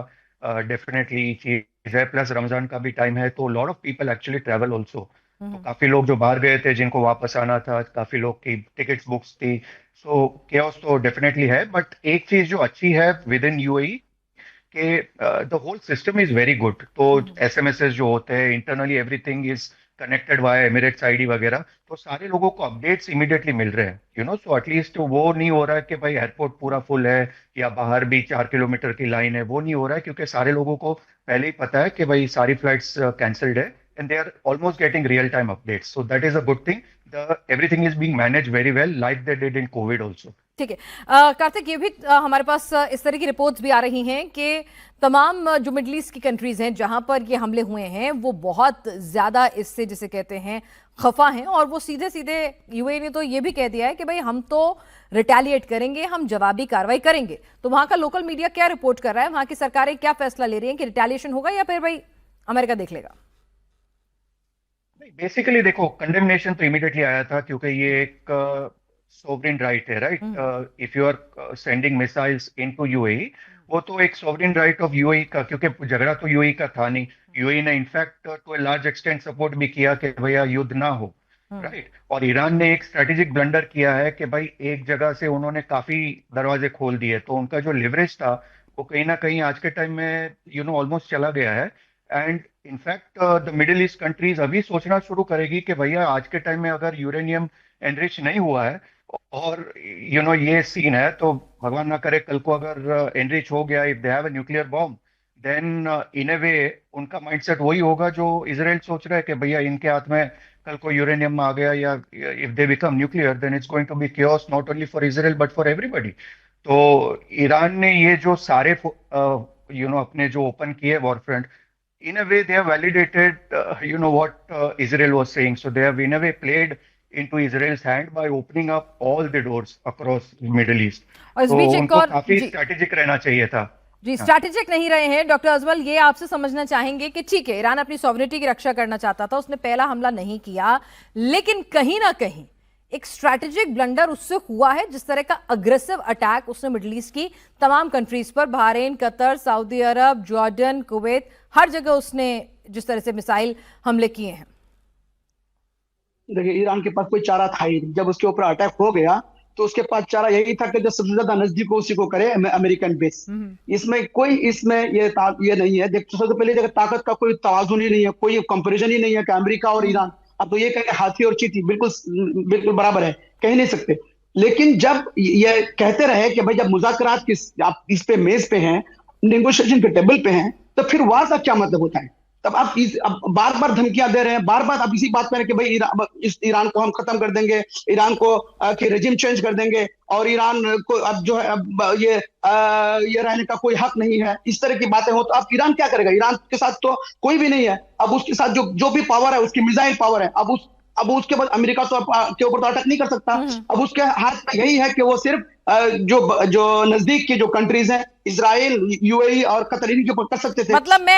डेफिनेटली चीज है, प्लस रमजान का भी टाइम है, तो lot of people actually travel also. तो काफी लोग जो बाहर गए थे जिनको वापस आना था, काफी लोग की टिकट्स बुक्स थी, सो केओस तो डेफिनेटली है। बट एक चीज जो अच्छी है विद इन यूएई कि the whole system is very good. तो एसएमएस जो होते हैं internally, everything is connected via Emirates ID वगैरह, तो सारे लोगों को अपडेट्स इमीडिएटली मिल रहे हैं, यू नो। सो एटलीस्ट वो नहीं हो रहा है कि भाई एयरपोर्ट पूरा फुल है या बाहर भी 4 किलोमीटर की लाइन है, वो नहीं हो रहा है, क्योंकि सारे लोगों को पहले ही पता है कि भाई सारी फ्लाइट्स कैंसल्ड है, and they are almost getting real time updates, so that is a good thing. Everything is being managed very well like they did in COVID also. ठीक है कार्तिक, ये भी हमारे पास इस तरह की रिपोर्ट्स भी आ रही हैं कि तमाम जो मिडिल ईस्ट की कंट्रीज हैं जहां पर ये हमले हुए हैं वो बहुत ज्यादा इससे जिसे कहते हैं खफा हैं, और वो सीधे सीधे यूएई ने तो ये भी कह दिया है कि भाई हम तो रिटेलिएट करेंगे, हम जवाबी कार्रवाई करेंगे। तो वहां का लोकल मीडिया क्या रिपोर्ट कर रहा है, वहां की सरकारें क्या फैसला ले रही हैं कि रिटेलिएशन होगा या फिर भाई अमेरिका देख लेगा? बेसिकली देखो, कंडेमनेशन तो इमीडिएटली आया था, क्योंकि ये एक सोवरेन राइट है, right. If you are sending missiles into UAE, वो तो एक सोवरेन राइट ऑफ यूएई का, क्योंकि झगड़ा तो यूएई का था नहीं। यूएई ने in fact to a large extent support भी किया कि भैया युद्ध ना हो, राइट। और ईरान ने एक स्ट्रेटेजिक ब्लंडर किया है कि भाई एक जगह से उन्होंने काफी दरवाजे खोल दिए, तो उनका जो लिवरेज था वो कहीं ना कहीं आज के टाइम में यू नो ऑलमोस्ट चला गया है। And in fact the middle east countries अभी सोचना शुरू करेगी कि भैया आज के टाइम में अगर यूरेनियम एनरिच नहीं हुआ है और यू नो ये सीन है, तो भगवान ना करे कल को अगर एनरिच हो गया, if they have a nuclear bomb, then in a way उनका माइंडसेट वही होगा जो इजराइल सोच रहा है कि भैया इनके हाथ में कल को यूरेनियम आ गया, या if they become nuclear, then it's going to be chaos not only for Israel but for everybody. तो ईरान ने ये जो सारे यू नो अपने जो ओपन किए war front, in a way they have validated you know what Israel was saying, so they have in a way played into Israel's hand by opening up all the doors across Middle East. और इस तो बीच एक उनको और काफी strategic रहना चाहिए था। जी, स्ट्रैटेजिक नहीं रहे हैं डॉक्टर अजमल। ये आपसे समझना चाहेंगे कि ठीक है, ईरान अपनी सॉवरेनिटी की रक्षा करना चाहता था, उसने पहला हमला नहीं किया, लेकिन कहीं ना कहीं एक स्ट्रैटेजिक ब्लंडर उससे हुआ है। जिस तरह का अग्रेसिव अटैक उसने मिडिल ईस्ट की तमाम कंट्रीज पर, बहरीन, कतर, सऊदी अरब, जॉर्डन, कुवैत, हर जगह उसने जिस तरह से मिसाइल हमले किए हैं। देखिए, ईरान के पास कोई चारा था ही नहीं। जब उसके ऊपर अटैक हो गया तो उसके पास चारा यही था कि जो सबसे ज्यादा नजदीक हो उसी को करे, अमेरिकन बेस। इसमें कोई ये नहीं है। देखो, सबसे पहले जगह ताकत का कोई तवाजुन ही नहीं है, कोई कंपैरिजन ही नहीं है कि अमेरिका और ईरान। अब तो ये कहेंगे हाथी और चींटी बिल्कुल बिल्कुल बराबर है, कह नहीं सकते। लेकिन जब ये कहते रहे कि भाई जब मुज़ाकरात की आप इस पे मेज पे हैं, नेगोशिएशन के टेबल पे हैं, तो फिर वार का क्या मतलब होता है? तब आप बार बार धमकियां दे रहे हैं, बार बार आप इसी बात पर कि भाई इस ईरान को हम खत्म कर देंगे, ईरान को कि रेजिम चेंज कर देंगे, और ईरान को अब जो है अब ये रहने का कोई हक नहीं है। इस तरह की बातें हो तो अब ईरान क्या करेगा? ईरान के साथ तो कोई भी नहीं है। अब उसके साथ जो भी पावर है, उसकी मिसाइल पावर है। अब उसके बाद अमेरिका तो के ऊपर तो अटैक नहीं कर सकता। अब उसके हाथ में यही है कि वो सिर्फ जो नजदीक की जो कंट्रीज हैं, इजराइल, यूएई और कतर, इनके ऊपर कर सकते थे। मतलब मैं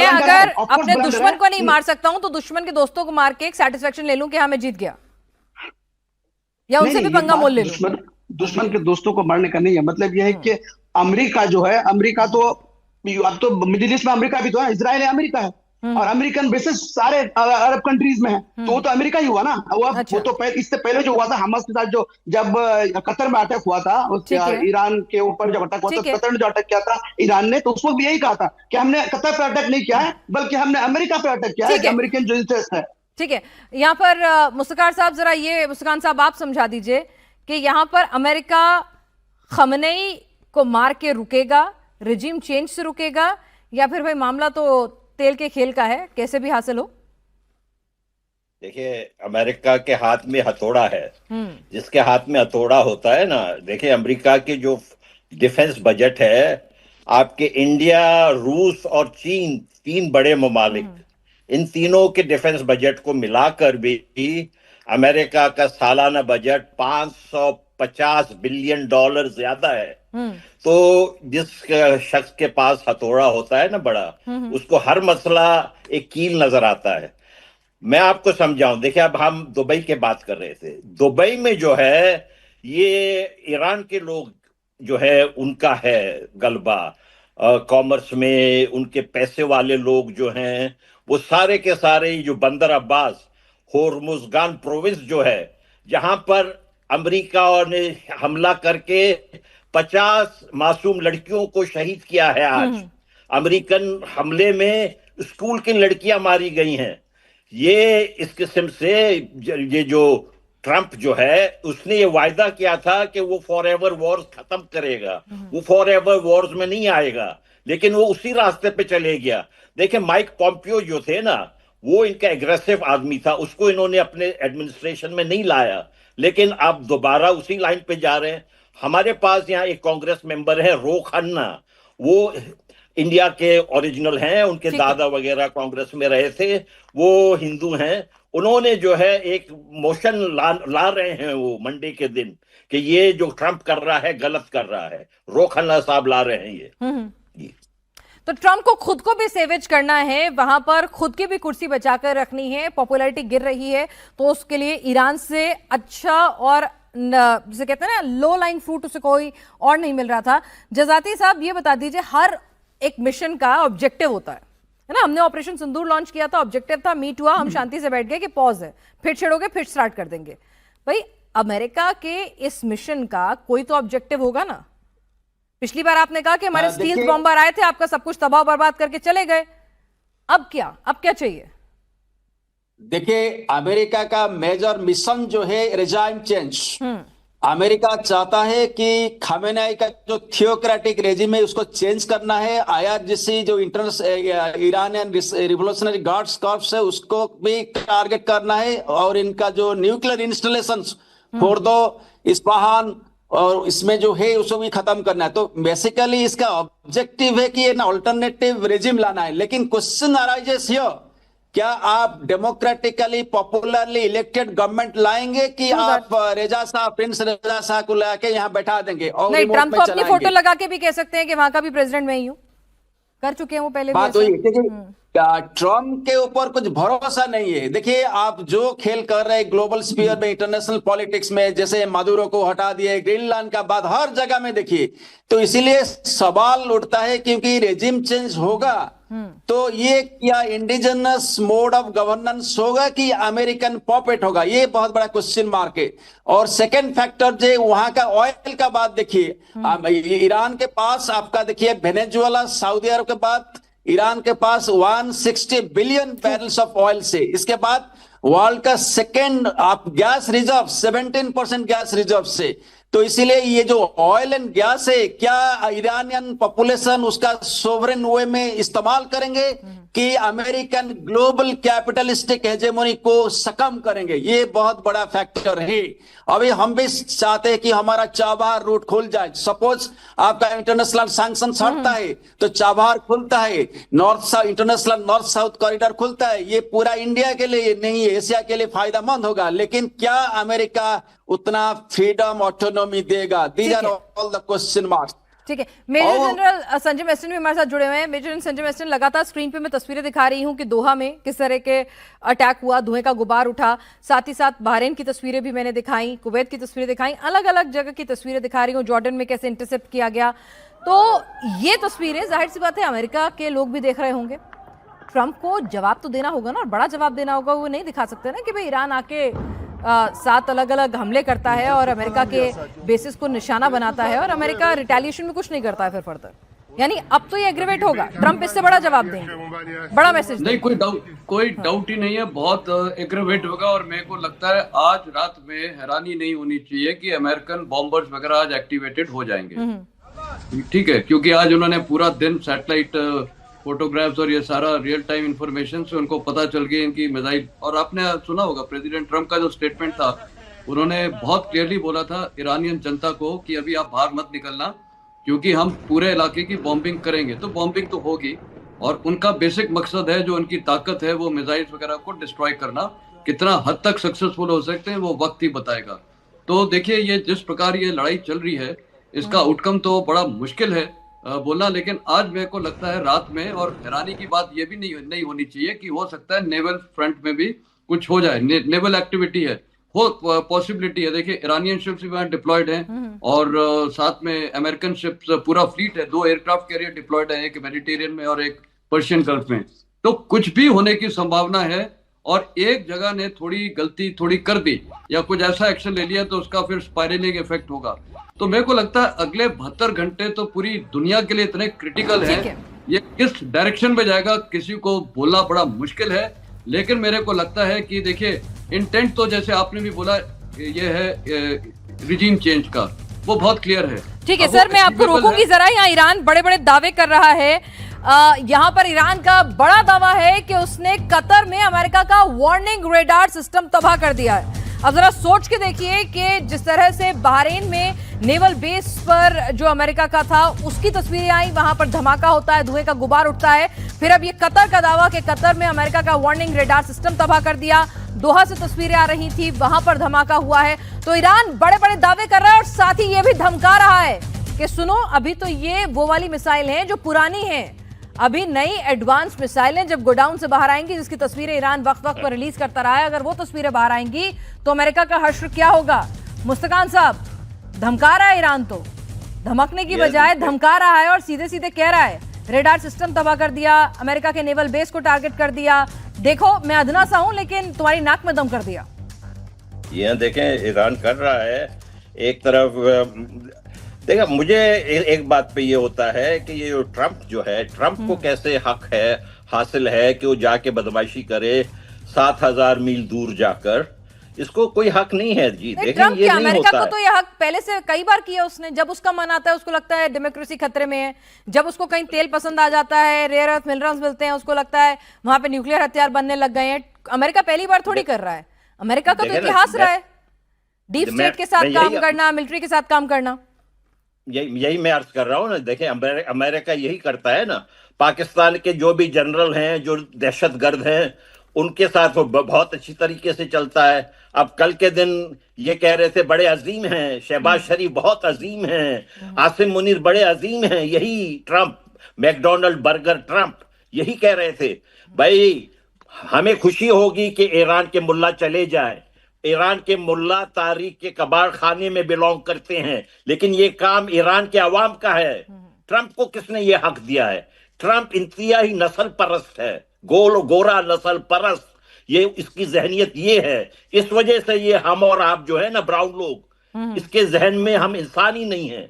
अगर अपने दुश्मन को नहीं मार सकता हूं तो दुश्मन के दोस्तों को मार के एक सेटिस्फेक्शन ले लूं कि हाँ मैं जीत गया, या उनसे भी पंगा मोल ले लूं। दुश्मन के दोस्तों को मारने का नहीं है। मतलब यह है कि अमेरिका जो है, अमेरिका तो अब तो मिडिल ईस्ट में अमेरिका भी तो है, इजराइल है, अमेरिका है, और अमेरिकन बेसिस सारे अरब कंट्रीज में है। तो वो तो अमेरिका ही हुआ ना। वो तो इससे पहले जो हुआ था हमास के साथ, जो जब कतर में अटैक हुआ था, ईरान के ऊपर जब अटैक हुआ था, कतर ने जो अटैक किया था ईरान ने, तो उस वक्त भी यही कहा था कि हमने कतर पर अटैक नहीं किया है, बल्कि हमने अमेरिका पर अटैक किया है, अमेरिकन जो इंटरेस्ट है। ठीक है, यहाँ पर मुस्तकार साहब, जरा ये मुस्कान साहब आप समझा दीजिए कि यहाँ पर अमेरिका खमनेई को मार के रुकेगा, रिजीम चेंज से रुकेगा, या फिर भाई मामला तो तेल के खेल का है, कैसे भी हासिल हो? देखिए, अमेरिका के हाथ में हथौड़ा है। जिसके हाथ में हथौड़ा होता है ना, देखिए अमेरिका के जो डिफेंस बजट है, आपके इंडिया, रूस और चीन, तीन बड़े ममालिक, इन तीनों के डिफेंस बजट को मिलाकर भी अमेरिका का सालाना बजट $550 बिलियन ज्यादा है। तो जिस शख्स के पास हथौड़ा होता है ना बड़ा, उसको हर मसला एक कील नजर आता है। मैं आपको समझाऊं, देखिए अब हम दुबई के बात कर रहे थे। दुबई में जो है ये ईरान के लोग जो है उनका है गलबा, कॉमर्स में उनके पैसे वाले लोग जो हैं वो सारे के सारे, जो बंदर अब्बास, होर्मुजगान प्रोविंस जो है, जहां पर अमेरिका ने हमला करके 50 मासूम लड़कियों को शहीद किया है। आज अमेरिकन हमले में स्कूल की लड़कियां मारी गई हैं। ये इस किस्म से ये जो ट्रंप जो है, उसने ये वायदा किया था कि वो फॉर एवर वॉर्स खत्म करेगा, वो फॉर एवर वॉर्स में नहीं आएगा, लेकिन वो उसी रास्ते पे चले गया। देखिए माइक पॉम्पियो जो थे ना, वो इनका एग्रेसिव आदमी था, उसको इन्होंने अपने एडमिनिस्ट्रेशन में नहीं लाया, लेकिन अब दोबारा उसी लाइन पे जा रहे हैं। हमारे पास यहाँ एक कांग्रेस मेंबर है रो खन्ना, वो इंडिया के ओरिजिनल हैं, उनके दादा वगैरह कांग्रेस में रहे थे, वो हिंदू हैं। उन्होंने जो है एक मोशन ला रहे हैं वो मंडे के दिन कि ये जो ट्रंप कर रहा है गलत कर रहा है। रो खन्ना साहब ला रहे हैं ये। तो ट्रंप को खुद को भी सेवेज करना है, वहां पर खुद की भी कुर्सी बचाकर रखनी है, पॉपुलैरिटी गिर रही है, तो उसके लिए ईरान से अच्छा और जिसे कहते हैं ना लो लाइंग फ्रूट उसे कोई और नहीं मिल रहा था। जजाती साहब ये बता दीजिए, हर एक मिशन का ऑब्जेक्टिव होता है ना? हमने ऑपरेशन सिंदूर लॉन्च किया था, ऑब्जेक्टिव था मीट हुआ, हम शांति से बैठ गए कि पॉज है, फिर छेड़ोगे फिर स्टार्ट कर देंगे। भाई अमेरिका के इस मिशन का कोई तो ऑब्जेक्टिव होगा ना? पिछली बार आपने कहा कि हमारे स्टील बॉम्बर आए थे, आपका सब कुछ तबाह बर्बाद करके चले गए। अब क्या चाहिए? देखिए, अमेरिका का मेजर मिशन जो है रिजाइम चेंज। अमेरिका चाहता है कि खामेनेई का जो थियोक्रेटिक रेजिम है उसको चेंज करना है। IRGC जो ईरानियन रिवोल्यूशनरी गार्ड्स कॉर्प्स है उसको भी टारगेट करना है, और इनका जो न्यूक्लियर इंस्टॉलेशंस फोर्दो, इस्पाहान और इसमें जो है उसको भी खत्म करना है। तो बेसिकली इसका ऑब्जेक्टिव है कि ना अल्टरनेटिव रेजिम लाना है। लेकिन क्वेश्चन अराइजेस हियर क्या आप डेमोक्रेटिकली पॉपुलरली इलेक्टेड गवर्नमेंट लाएंगे कि आप प्रिंस रेजा शाह को लाके यहाँ बैठा देंगे और नहीं, रिमोट ट्रंप में को अपनी चलाएंगे? फोटो लगा के भी कह सकते हैं कि वहां का भी प्रेसिडेंट मैं ही हूं, कर चुके हैं वो पहले भी बात ऐसा। वही है कि ट्रम्प के ऊपर कुछ भरोसा नहीं है। देखिए आप जो खेल कर रहे हैं ग्लोबल स्फीयर में, इंटरनेशनल पॉलिटिक्स में, जैसे मादुरो को हटा दिए, ग्रीनलैंड का बाद हर जगह में देखिए, तो इसीलिए सवाल उठता है क्योंकि रेजिम चेंज होगा तो ये क्या इंडिजिनस मोड ऑफ गवर्नेंस होगा कि अमेरिकन पॉपेट होगा, ये बहुत बड़ा क्वेश्चन मार्क है। और सेकंड फैक्टर जो वहां का ऑयल का बात देखिए, ईरान के पास आपका देखिए वेनेजुएला, सऊदी अरब के बाद ईरान के पास 160 बिलियन बैरल्स ऑफ ऑयल से, इसके बाद वर्ल्ड का सेकेंड आप गैस रिजर्व 17% गैस रिजर्व से। तो इसीलिए ये जो ऑयल एंड गैस है, क्या ईरानियन पॉपुलेशन उसका सोवरेन वे में इस्तेमाल करेंगे कि अमेरिकन ग्लोबल कैपिटलिस्टिक हेजेमोनी को सकम करेंगे, ये बहुत बड़ा फैक्टर है। अभी हम भी चाहते हैं कि हमारा चाबहार रूट खुल जाए। सपोज आपका इंटरनेशनल सैंक्शन हटता है तो चाबहार खुलता है, इंटरनेशनल नॉर्थ साउथ कॉरिडोर खुलता है। ये पूरा इंडिया के लिए नहीं है, एशिया के लिए फायदेमंद होगा। लेकिन क्या अमेरिका उतना फ्रीडम ऑटोनॉमी देगा? These are all the question marks. ठीक है, मेजर जनरल संजय मेस्टन भी हमारे साथ जुड़े हुए हैं। मेजर जनरल संजय मेस्टन, लगातार स्क्रीन पे मैं तस्वीरें दिखा रही हूं कि दोहा में किस तरह के अटैक हुआ, धुएं का गुबार उठा, साथ ही साथ बहरीन की तस्वीरें भी मैंने दिखाई, कुवैत की तस्वीरें दिखाई, अलग अलग जगह की तस्वीरें दिखा रही हूँ, जॉर्डन में कैसे इंटरसेप्ट किया गया। तो ये तस्वीरें जाहिर सी बात है अमेरिका के लोग भी देख रहे होंगे। ट्रंप को जवाब तो देना होगा ना, और बड़ा जवाब देना होगा। वो नहीं दिखा सकते ना कि भाई ईरान आके 7 अलग अलग हमले करता है और अमेरिका के बेसिस को निशाना बनाता है और अमेरिका रिटेलिएशन में कुछ नहीं करता है फिर फर्दर। यानी अब तो ये एग्रीवेट होगा, ट्रंप इससे बड़ा जवाब देंगे, बड़ा मैसेज नहीं, कोई डाउट ही नहीं है, बहुत एग्रीवेट होगा। और मेरे को लगता है आज रात में हैरानी नहीं होनी चाहिए कि अमेरिकन बॉम्बर्स वगैरह आज एक्टिवेटेड हो जाएंगे। ठीक है, क्योंकि आज उन्होंने पूरा दिन सैटेलाइट फोटोग्राफ्स और ये सारा रियल टाइम इंफॉर्मेशन से उनको पता चल गया इनकी मिसाइल। और आपने सुना होगा प्रेसिडेंट ट्रंप का जो स्टेटमेंट था, उन्होंने बहुत क्लियरली बोला था ईरानियन जनता को कि अभी आप बाहर मत निकलना क्योंकि हम पूरे इलाके की बॉम्बिंग करेंगे। तो बॉम्बिंग तो होगी और उनका बेसिक मकसद है, जो उनकी ताकत है वो मिसाइल्स वगैरह को डिस्ट्रॉय करना। कितना हद तक सक्सेसफुल हो सकते हैं वो वक्त ही बताएगा। तो देखिए ये जिस प्रकार ये लड़ाई चल रही है, इसका आउटकम तो बड़ा मुश्किल है बोलना। लेकिन आज मेरे को लगता है रात में, और हैरानी की बात ये भी नहीं होनी चाहिए कि हो सकता है नेवल फ्रंट में भी कुछ हो जाए, नेवल एक्टिविटी है, हो पॉसिबिलिटी है। देखिए ईरानियन शिप्स भी वहाँ डिप्लॉयड हैं और साथ में अमेरिकन शिप्स, पूरा फ्लीट है, 2 एयरक्राफ्ट कैरियर डिप्लॉयड है, एक मेडिटेरियन में और एक पर्शियन गल्फ में। तो कुछ भी होने की संभावना है। और एक जगह ने थोड़ी गलती थोड़ी कर दी या कुछ ऐसा एक्शन ले लिया तो उसका फिर स्पाइरलिंग इफेक्ट होगा। तो मेरे को लगता है अगले 72 घंटे तो पूरी दुनिया के लिए इतने क्रिटिकल है, ये किस डायरेक्शन में जाएगा किसी को बोलना बड़ा मुश्किल है। लेकिन मेरे को लगता है कि देखिए इंटेंट तो जैसे आपने भी बोला ये है रिजीम चेंज का, वो बहुत क्लियर है। ठीक है सर, मैं आपको रोकूंगी जरा। यहाँ ईरान बड़े बड़े दावे कर रहा है। यहाँ पर ईरान का बड़ा दावा है कि उसने कतर में अमेरिका का वार्निंग रेडार सिस्टम तबाह कर दिया है। अब जरा सोच के देखिए कि जिस तरह से बहरीन में नेवल बेस पर जो अमेरिका का था उसकी तस्वीरें आई, वहां पर धमाका होता है, धुएं का गुबार उठता है। फिर अब ये कतर का दावा कि कतर में अमेरिका का वार्निंग रेडार सिस्टम तबाह कर दिया। दोहा से तस्वीरें आ रही थी, वहां पर धमाका हुआ है। तो ईरान बड़े बड़े दावे कर रहा है और साथ ही ये भी धमका रहा है कि सुनो, अभी तो ये वो वाली मिसाइल है जो पुरानी है, अभी नई एडवांस मिसाइलें जब गोडाउन से बाहर आएंगी, जिसकी तस्वीरें ईरान वक्त वक्त पर रिलीज करता रहा है, अगर वो तस्वीरें बाहर आएंगी तो अमेरिका का हश्र क्या होगा? मुस्तकान साहब, धमका रहा है ईरान, तो धमकने की बजाय धमका रहा है और सीधे सीधे कह रहा है रेडार सिस्टम तबाह कर दिया, अमेरिका के नेवल बेस को टारगेट कर दिया, देखो मैं अदना सा हूं लेकिन तुम्हारी नाक में दम कर दिया। ये देखें ईरान कर रहा है। एक तरफ देखा, मुझे एक बात पे ये होता है कि ये ट्रंप जो है, ट्रंप को कैसे हक है हासिल है कि वो जाके बदमाशी करे 7000 मील दूर जाकर? इसको कोई हक नहीं है जी। देखें ये नहीं अमेरिका होता को तो ये हक पहले से कई बार किया उसने। जब उसका मन आता है, उसको लगता है डेमोक्रेसी खतरे में है, जब उसको कहीं तेल पसंद आ जाता है, रेयर अर्थ मिनरल्स मिलते हैं, उसको लगता है वहां पे न्यूक्लियर हथियार बनने लग गए हैं। अमेरिका पहली बार थोड़ी कर रहा है, अमेरिका का तो इतिहास रहा है डीप स्टेट के साथ काम करना, मिलिट्री के साथ काम करना। यही मैं अर्ज कर रहा हूँ ना। देखें अमेरिका यही करता है ना। पाकिस्तान के जो भी जनरल हैं, जो दहशतगर्द हैं, उनके साथ वो बहुत अच्छी तरीके से चलता है। अब कल के दिन ये कह रहे थे बड़े अजीम हैं, शहबाज शरीफ बहुत अजीम हैं, आसिम मुनीर बड़े अजीम हैं, यही ट्रंप, मैकडोनल्ड बर्गर ट्रंप यही कह रहे थे। भाई हमें खुशी होगी कि ईरान के मुल्ला चले जाएं, ईरान के मुल्ला तारीख के कबाड़ खाने में बिलोंग करते हैं, लेकिन ये काम ईरान के अवाम का है। ट्रंप को किसने ये हक दिया है? ट्रंप इंतहाई नस्ल परस्त है, गोरा नस्ल परस्त, ये इसकी जहनियत ये है। इस वजह से ये हम और आप जो है ना ब्राउन लोग, इसके जहन में हम इंसान ही नहीं है,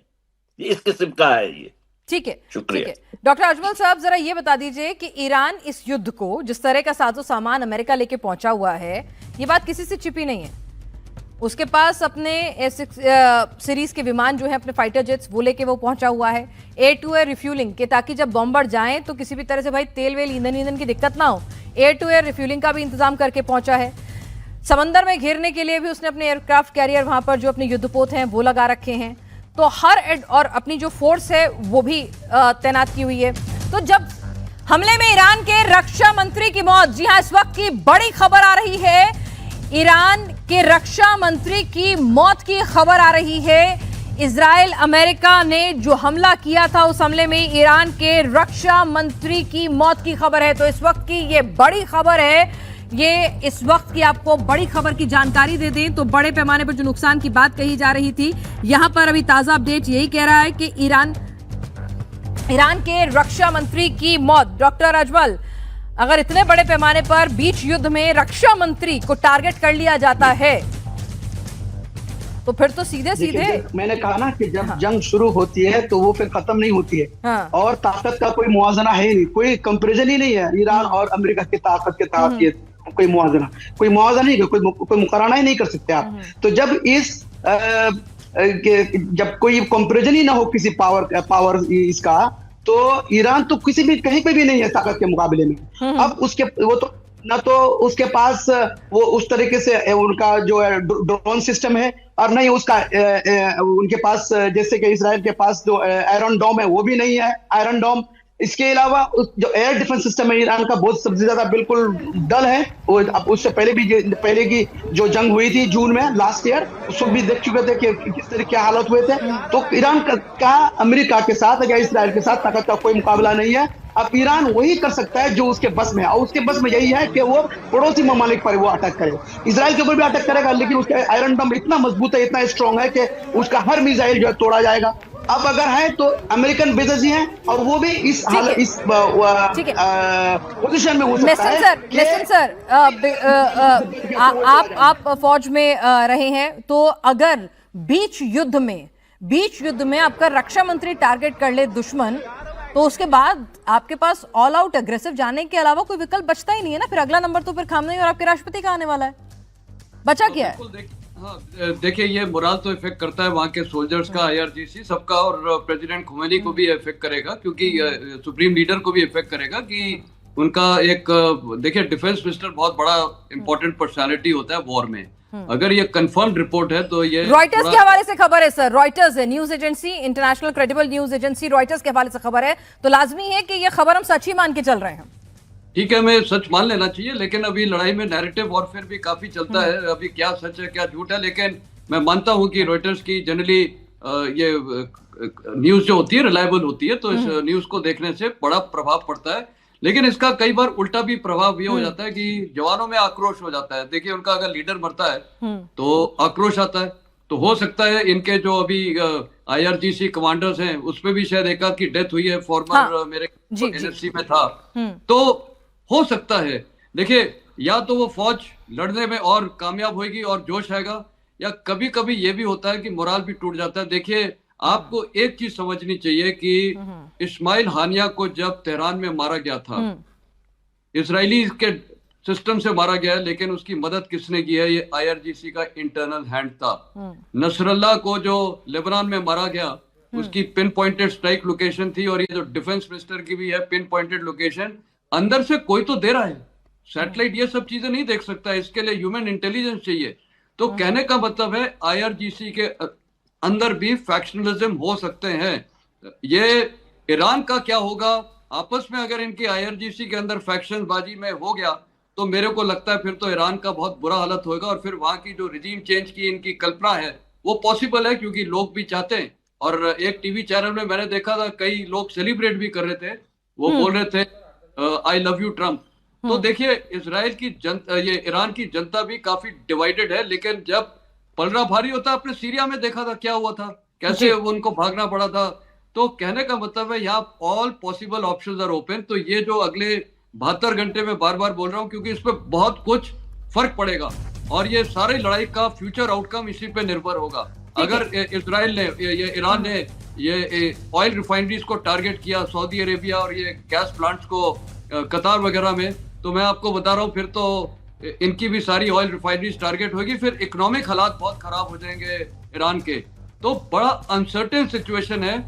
ये इस किस्म का है ये। ठीक है, शुक्रिया। डॉक्टर अजमल साहब, जरा ये बता दीजिए कि ईरान इस युद्ध को जिस तरह का साजो सामान अमेरिका लेके पहुंचा हुआ है, ये बात किसी से छिपी नहीं है। उसके पास अपने सीरीज के विमान जो है, अपने फाइटर जेट्स वो लेके वो पहुंचा हुआ है, एयर टू एयर रिफ्यूलिंग के, ताकि जब बॉम्बर जाएं तो किसी भी तरह से भाई तेल वेल ईंधन की दिक्कत ना हो, एयर टू एयर रिफ्यूलिंग का भी इंतजाम करके पहुंचा है। समंदर में घेरने के लिए भी उसने अपने एयरक्राफ्ट कैरियर वहां पर जो अपने युद्धपोत हैं वो लगा रखे हैं, तो हर और अपनी जो फोर्स है वो भी तैनात की हुई है। तो जब हमले में ईरान के रक्षा मंत्री की मौत, जी हां, इस वक्त की बड़ी खबर आ रही है, ईरान के रक्षा मंत्री की मौत की खबर आ रही है। इजराइल अमेरिका ने जो हमला किया था, उस हमले में ईरान के रक्षा मंत्री की मौत की खबर है। तो इस वक्त की ये बड़ी खबर है, ये इस वक्त की आपको बड़ी खबर की जानकारी दे दें तो बड़े पैमाने पर जो नुकसान की बात कही जा रही थी, यहां पर अभी ताजा अपडेट यही कह रहा है कि ईरान के रक्षा मंत्री की मौत। डॉक्टर अजमल, अगर इतने बड़े पैमाने पर बीच युद्ध में रक्षा मंत्री को टारगेट कर लिया जाता है तो फिर तो सीधे मैंने कहा ना कि जब जंग शुरू होती है तो वो फिर खत्म नहीं होती है, और ताकत का कोई मुआवजा है नहीं, कोई कंपैरिजन ही नहीं है ईरान और अमेरिका की ताकत के साथ। ये कोई मुआवजा नहीं, कोई मुकराना ही नहीं कर सकते आप। तो जब जब कोई कंपैरिजन ही ना हो किसी पावर इसका, तो ईरान तो किसी भी कहीं पे भी नहीं है ताकत के मुकाबले में। अब उसके पास वो उस तरीके से उनका जो है ड्रोन सिस्टम है, और नहीं उसका उनके पास जैसे कि इजराइल के पास जो आयरन डोम है वो भी नहीं है, आयरन डोम। इसके अलावा जो एयर डिफेंस सिस्टम है ईरान का, बहुत सबसे ज्यादा बिल्कुल डल है। वो अब उससे पहले की जो जंग हुई थी जून में लास्ट ईयर, उसको भी देख चुके थे कि किस तरह के हालत हुए थे। तो ईरान का अमेरिका के साथ या इसराइल के साथ ताकत का कोई मुकाबला नहीं है। अब ईरान वही कर सकता है जो उसके बस में है, और उसके बस में यही है कि वो पड़ोसी ममालिक पर वो अटैक करे। इजराइल के ऊपर भी अटैक करेगा, लेकिन उसका आयरन डोम इतना मजबूत है, इतना स्ट्रांग है कि उसका हर मिसाइल जो है तोड़ा जाएगा। अब अगर है तो अमेरिकन बेसेस ही हैं, और वो भी इस पोजीशन में हो सकता है। लेकिन सर, आप फौज में रहे हैं, तो अगर बीच युद्ध में आपका रक्षा मंत्री टारगेट कर ले दुश्मन, तो उसके बाद आपके पास ऑल आउट एग्रेसिव जाने के अलावा कोई विकल्प बचता ही नहीं है ना। फिर अगला नंबर तो फिर खामनेई और आपके राष्ट्रपति का आने वाला है, बचा क्या है? हाँ, देखिए ये मोरल तो इफेक्ट करता है वहाँ के सोल्जर्स का, IRGC सबका, और प्रेसिडेंट खुमैनी को भी इफेक्ट करेगा, क्योंकि सुप्रीम लीडर को भी इफेक्ट करेगा कि उनका एक, देखिए डिफेंस मिनिस्टर बहुत बड़ा इंपॉर्टेंट पर्सनालिटी होता है वॉर में। अगर ये कंफर्म रिपोर्ट है तो ये रॉयटर्स के हवाले से खबर है सर, रॉयटर्स है news agency, international credible news agency Reuters के हवाले से खबर है, तो लाजमी है कि ये खबर हम सच ही मान के चल रहे हैं। ठीक है, मैं सच मान लेना चाहिए, लेकिन अभी लड़ाई में नैरेटिव वॉरफेयर भी काफी चलता है, अभी क्या सच है क्या झूठ है। लेकिन मैं मानता हूं कि रॉयटर्स की जनरली ये न्यूज जो होती है रिलायबल होती है, तो इस न्यूज को देखने से बड़ा प्रभाव पड़ता है। लेकिन इसका कई बार उल्टा भी प्रभाव ये हो जाता है कि जवानों में आक्रोश हो जाता है। देखिए उनका अगर लीडर मरता है तो आक्रोश आता है, तो हो सकता है इनके जो अभी IRGC कमांडर्स हैं उसमें भी शायद एक की डेथ हुई है, फॉर्मर मेरे NSC में था, तो हो सकता है। देखिए या तो वो फौज लड़ने में और कामयाब होगी और जोश आएगा, या कभी कभी ये भी होता है कि मोराल भी टूट जाता है। देखिए आपको एक चीज समझनी चाहिए कि इस्माइल हानिया को जब तेहरान में मारा गया था, इजरायली के सिस्टम से मारा गया है, लेकिन उसकी मदद किसने की है? ये IRGC का इंटरनल हैंड था। नसरल्लाह को जो लेबनान में मारा गया, उसकी पिन पॉइंटेड स्ट्राइक लोकेशन थी, और ये जो डिफेंस मिनिस्टर की भी है पिन पॉइंटेड लोकेशन, अंदर से कोई तो दे रहा है। सैटेलाइट ये सब चीजें नहीं देख सकता, इसके लिए ह्यूमन इंटेलिजेंस चाहिए। तो कहने का मतलब है IRGC के अंदर भी फैक्शनलिज्म हो सकते हैं। ये ईरान का क्या होगा आपस में, अगर इनकी IRGC के अंदर फैक्शनबाजी में हो गया तो मेरे को लगता है फिर तो ईरान का बहुत बुरा हालत होगा, और फिर वहां की जो रिजीम चेंज की इनकी कल्पना है वो पॉसिबल है, क्योंकि लोग भी चाहते हैं। और एक टीवी चैनल में मैंने देखा था कई लोग सेलिब्रेट भी कर रहे थे, वो बोल रहे थे आई लव यू ट्रम्प। तो देखिए इसराइल की जनता, ये ईरान की जनता भी काफी डिवाइडेड है, लेकिन जब पलड़ा भारी होता है, आपने सीरिया में देखा था क्या हुआ था, कैसे उनको भागना पड़ा था। तो कहने का मतलब है यहाँ all possible options are open. तो ये जो अगले 72 घंटे में बार बार बोल रहा हूँ, क्योंकि इस पे बहुत कुछ फर्क पड़ेगा, और ये सारी लड़ाई का फ्यूचर आउटकम इसी पे निर्भर होगा। अगर इसराइल ने, ये ईरान ने ये ऑयल रिफाइनरीज को टारगेट किया, सऊदी अरेबिया और ये गैस प्लांट्स को कतार वगैरह में, तो मैं आपको बता रहा हूँ फिर तो इनकी भी सारी ऑयल रिफाइनरीज टारगेट होगी, फिर इकोनॉमिक हालात बहुत खराब हो जाएंगे ईरान के। तो बड़ा अनसर्टेन सिचुएशन है,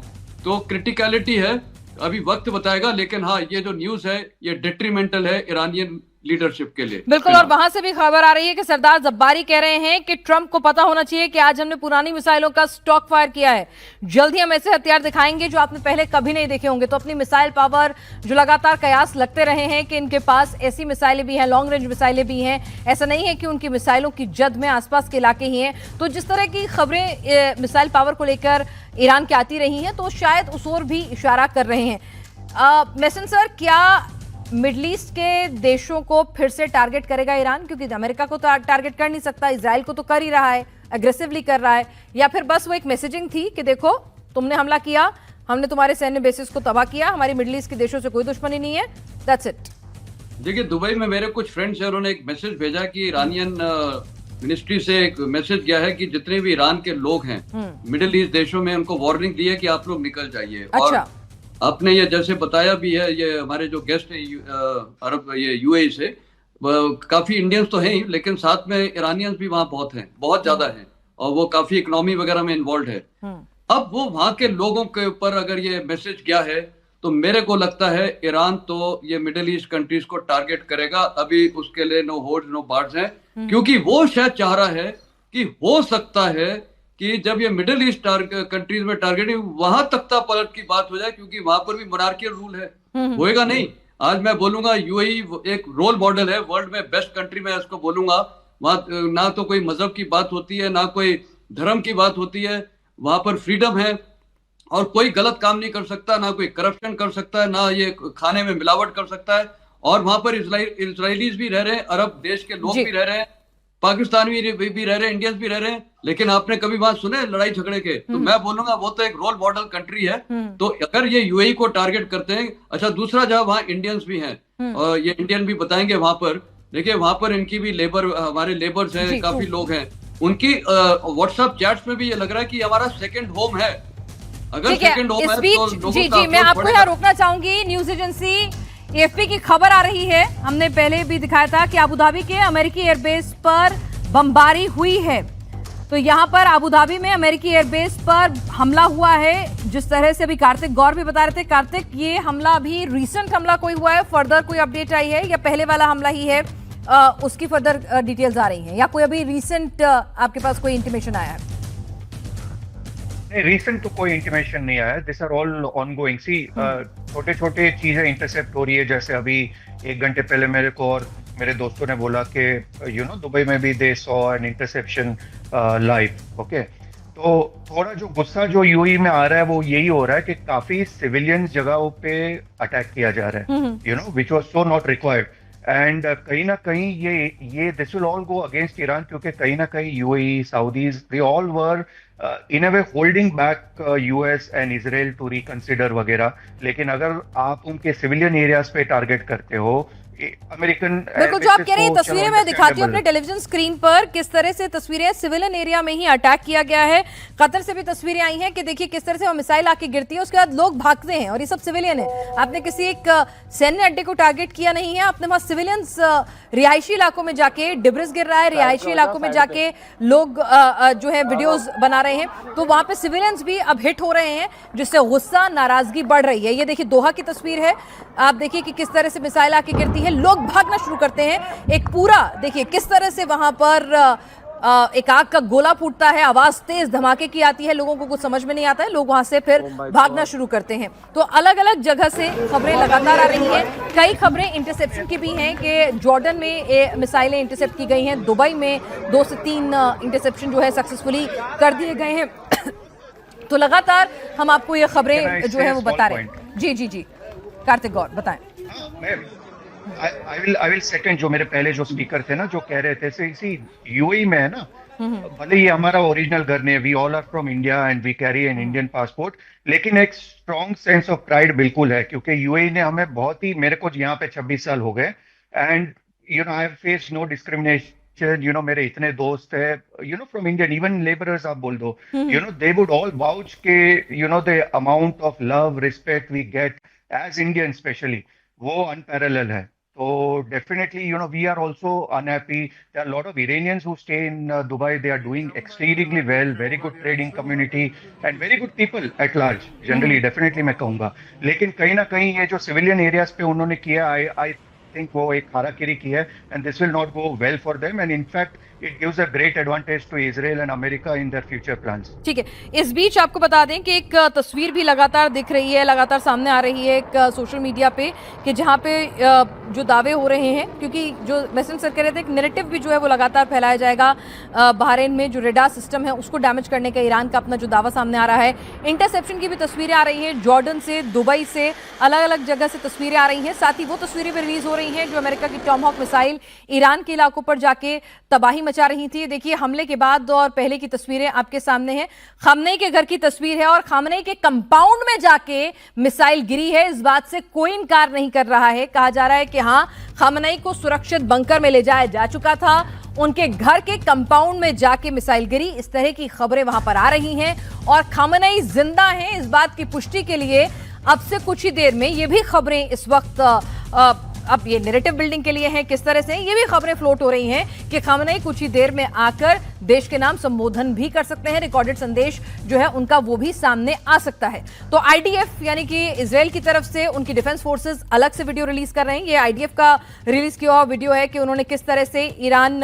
तो क्रिटिकलिटी है, अभी वक्त बताएगा। लेकिन हाँ, ये जो न्यूज है ये डिट्रीमेंटल है ईरानियन लीडरशिप के लिए। बिल्कुल, और वहां से भी खबर आ रही है कि सरदार जब्बारी कह रहे हैं कि ट्रंप को पता होना चाहिए कि आज हमने पुरानी मिसाइलों का स्टॉक फायर किया है, जल्द ही हम ऐसे हथियार दिखाएंगे जो आपने पहले कभी नहीं देखे होंगे। तो अपनी मिसाइल पावर जो लगातार कयास लगते रहे हैं कि इनके पास ऐसी मिसाइलें भी हैं, लॉन्ग रेंज मिसाइलें भी हैं, ऐसा नहीं है कि उनकी मिसाइलों की जद में आसपास के इलाके ही हैं। तो जिस तरह की खबरें मिसाइल पावर को लेकर ईरान की आती रही हैं, तो शायद उस ओर भी इशारा कर रहे हैं। मेसन सर, क्या मिडल ईस्ट के देशों को फिर से टारगेट करेगा ईरान? क्योंकि अमेरिका को तो टारगेट कर नहीं सकता, इजराइल को तो कर ही रहा है, अग्रेसिवली कर रहा है, या फिर बस वो एक मैसेजिंग थी कि देखो तुमने हमला किया, हमने तुम्हारे सैन्य बेसिस को तबाह किया, हमारी मिडल ईस्ट के देशों से कोई दुश्मनी नहीं है, दैट्स इट। देखिए, दुबई में मेरे कुछ फ्रेंड्स हैं, उन्होंने एक मैसेज भेजा कि ईरानियन मिनिस्ट्री से एक मैसेज गया है कि जितने भी ईरान के लोग हैं मिडिल ईस्ट देशों में, उनको वार्निंग दी है कि आप लोग निकल जाइए। अच्छा। और आपने ये जैसे बताया भी है, ये हमारे जो गेस्ट है अरब, ये यूएई से, काफी इंडियंस तो हैं ही, लेकिन साथ में ईरानियंस भी वहाँ बहुत हैं, बहुत ज्यादा हैं, और वो काफी इकोनॉमी वगैरह में इन्वॉल्व है। अब वो वहाँ के लोगों के ऊपर अगर ये मैसेज गया है, तो मेरे को लगता है ईरान तो ये मिडिल ईस्ट कंट्रीज को टारगेट करेगा। अभी उसके लिए नो होल्ड्स नो बार्ड्स है, क्योंकि वो शायद चाह रहा है कि हो सकता है कि जब ये मिडिल ईस्ट कंट्रीज में टारगेटिंग, वहां तख्ता पलट की बात हो जाए, क्योंकि वहां पर भी मोनार्कियल रूल है। होएगा नहीं। आज मैं बोलूंगा यूएई एक रोल मॉडल है, वर्ल्ड में बेस्ट कंट्री में इसको बोलूंगा। वहां ना तो कोई मजहब की बात होती है, ना कोई धर्म की बात होती है, वहां पर फ्रीडम है, और कोई गलत काम नहीं कर सकता, ना कोई करप्शन कर सकता है, ना ये खाने में मिलावट कर सकता है। और वहां पर इसराइलीज भी रह रहे हैं, अरब देश के लोग भी रह रहे हैं, पाकिस्तानी भी रह रहे हैं, इंडियंस भी रह रहे हैं, लेकिन आपने कभी बात सुने लड़ाई झगड़े के? तो मैं बोलूंगा वो तो एक रोल मॉडल कंट्री है। तो अगर ये यूएई को टारगेट करते हैं, अच्छा दूसरा जब वहाँ इंडियंस भी हैं, और ये इंडियन भी बताएंगे वहां पर, देखिए वहां पर इनकी भी लेबर, हमारे लेबर्स हैं, काफी लोग हैं, उनकी व्हाट्सएप चैट्स में भी ये लग रहा है कि हमारा सेकेंड होम है। अगर सेकेंड होम है तो लोगों जी का मैं आपको यहाँ रोकना चाहूंगी। न्यूज एजेंसी एएफपी की खबर आ रही है, हमने पहले भी दिखाया था कि अबू धाबी के अमेरिकी एयरबेस पर बमबारी हुई है। तो यहाँ पर अबू धाबी में अमेरिकी एयरबेस पर हमला हुआ है, जिस तरह से अभी कार्तिक गौर भी बता रहे थे। कार्तिक, ये हमला अभी रीसेंट हमला कोई हुआ है, फर्दर कोई अपडेट आई है, या पहले वाला हमला ही है, उसकी फर्दर डिटेल्स आ रही हैं, या कोई अभी रीसेंट आपके पास कोई इंटीमेशन आया है? नहीं, रिसेंट तो कोई इंटीमेशन नहीं आया। This are all ongoing. See, छोटे छोटे चीजें इंटरसेप्ट हो रही है, जैसे अभी 1 घंटे पहले मेरे को और मेरे दोस्तों ने बोला कि दुबई में भी they saw an interception live. Okay, तो थोड़ा जो गुस्सा जो यूएई में आ रहा है वो यही हो रहा है कि काफी सिविलियन जगहों पे अटैक किया जा रहा है, which was so not required. And कहीं ना कहीं ये this will all go against Iran, क्योंकि कहीं ना कहीं UAE, Saudis, they all were in a way holding back US and Israel to reconsider वगैरह। लेकिन अगर आप उनके सिविलियन एरियाज पे टारगेट करते हो, अमेरिकन, बिल्कुल जो आप कह रही हैं, तस्वीरें मैं दिखाती हूँ अपने टेलीविजन स्क्रीन पर, किस तरह से तस्वीरें सिविलियन एरिया में ही अटैक किया गया है। कतर से भी तस्वीरें आई हैं कि देखिए किस तरह से वो मिसाइल आके गिरती है, उसके बाद लोग भागते हैं, और ये सब सिविलियन है। आपने किसी एक सैन्य अड्डे को टारगेट किया नहीं है, आपने वहां सिविलियंस रिहायशी इलाकों में जाके, डिब्रिस गिर रहा है, रिहायशी इलाकों में जाके लोग जो है वीडियोज बना रहे हैं, तो वहां पे सिविलियंस भी अब हिट हो रहे हैं, जिससे गुस्सा, नाराजगी बढ़ रही है। ये देखिए दोहा की तस्वीर है, आप देखिए कि किस तरह से मिसाइल आके गिरती है, लोग भागना शुरू करते हैं। एक पूरा देखिए किस तरह से वहां पर एक आग का गोला फूटता है, आवाज तेज धमाके की आती है, लोगों को कुछ समझ में नहीं आता है, लोग वहां से फिर भागना शुरू करते हैं। तो अलग अलग जगह से खबरें लगातार आ रही हैं। कई खबरें इंटरसेप्शन की भी हैं कि जॉर्डन में मिसाइलें इंटरसेप्ट की गई हैं, दुबई में 2 से 3 इंटरसेप्शन जो है सक्सेसफुली कर दिए गए हैं। तो लगातार हम आपको ये खबरें जो है वो बता रहे हैं। जी जी जी कार्तिक गौर बताएं। आई विल सेकंड जो मेरे पहले जो स्पीकर थे ना, जो कह रहे थे इसी यूएई में है ना, भले ही हमारा ओरिजिनल घर नहीं है, we all are from India and we carry an Indian passport, लेकिन एक स्ट्रॉन्ग सेंस ऑफ प्राइड बिल्कुल है, क्योंकि यूएई ने हमें बहुत ही, मेरे को यहाँ पे 26 साल हो गए and I have faced no discrimination. मेरे इतने दोस्त है फ्रॉम इंडियन, इवन लेबरर्स आप बोल दो, दे वुड ऑल वाउच के the amount of love respect we get as Indian especially, वो अनपैरेलल है। So definitely, we are also unhappy. There are a lot of Iranians who stay in Dubai. They are doing exceedingly well. Very good trading community and very good people at large. Generally, definitely मैं कहूँगा. लेकिन कहीं ना कहीं ये जो civilian areas पे उन्होंने किया, I think वो एक हाराकिरी की है, and this will not go well for them. And in fact, it gives a great advantage to Israel and America in their future plans. ठीक है, इस बीच आपको बता दें कि एक तस्वीर भी लगातार दिख रही है, लगातार सामने आ रही है एक सोशल मीडिया पे, कि जहां पे जो दावे हो रहे हैं, क्योंकि जो वेस्टर्न सर कह रहे थे एक नैरेटिव भी जो है वो लगातार फैलाया जाएगा, बहरीन में जो रेडार सिस्टम है उसको डैमेज करने का ईरान का अपना जो दावा सामने आ रहा है। इंटरसेप्शन की भी तस्वीरें आ रही हैं, जॉर्डन से, दुबई से, अलग अलग जगह से तस्वीरें आ रही हैं। साथ ही वो तस्वीरें भी रिलीज हो रही हैं जो अमेरिका की टॉमहॉक मिसाइल ईरान के इलाकों पर जाके तबाही मचा रही थी। देखिए हमले के बाद और पहले की तस्वीरें आपके सामने हैं। खामनेई के घर की तस्वीर है और खामनेई के कंपाउंड में जाके मिसाइल गिरी है, इस बात से कोई इनकार नहीं कर रहा है। कहा जा रहा है कि हां, खामनेई को सुरक्षित बंकर में ले जाया जा चुका था, उनके घर के कंपाउंड में जाके मिसाइल गिरी, इस तरह की खबरें वहां पर आ रही हैं। और खामनेई जिंदा हैं, इस बात की पुष्टि के लिए अब से कुछ ही देर में ये भी खबरें इस वक्त अब ये नैरेटिव बिल्डिंग के लिए हैं, किस तरह से ये भी खबरें फ्लोट हो रही हैं कि खामनेई कुछ ही देर में आकर देश के नाम संबोधन भी कर सकते हैं, रिकॉर्डेड संदेश जो है उनका वो भी सामने आ सकता है। तो आईडीएफ यानी कि इजराइल की तरफ से उनकी डिफेंस फोर्सेस अलग से वीडियो रिलीज कर रहे हैं। ये आईडीएफ का रिलीज किया हुआ वीडियो है कि उन्होंने किस तरह से ईरान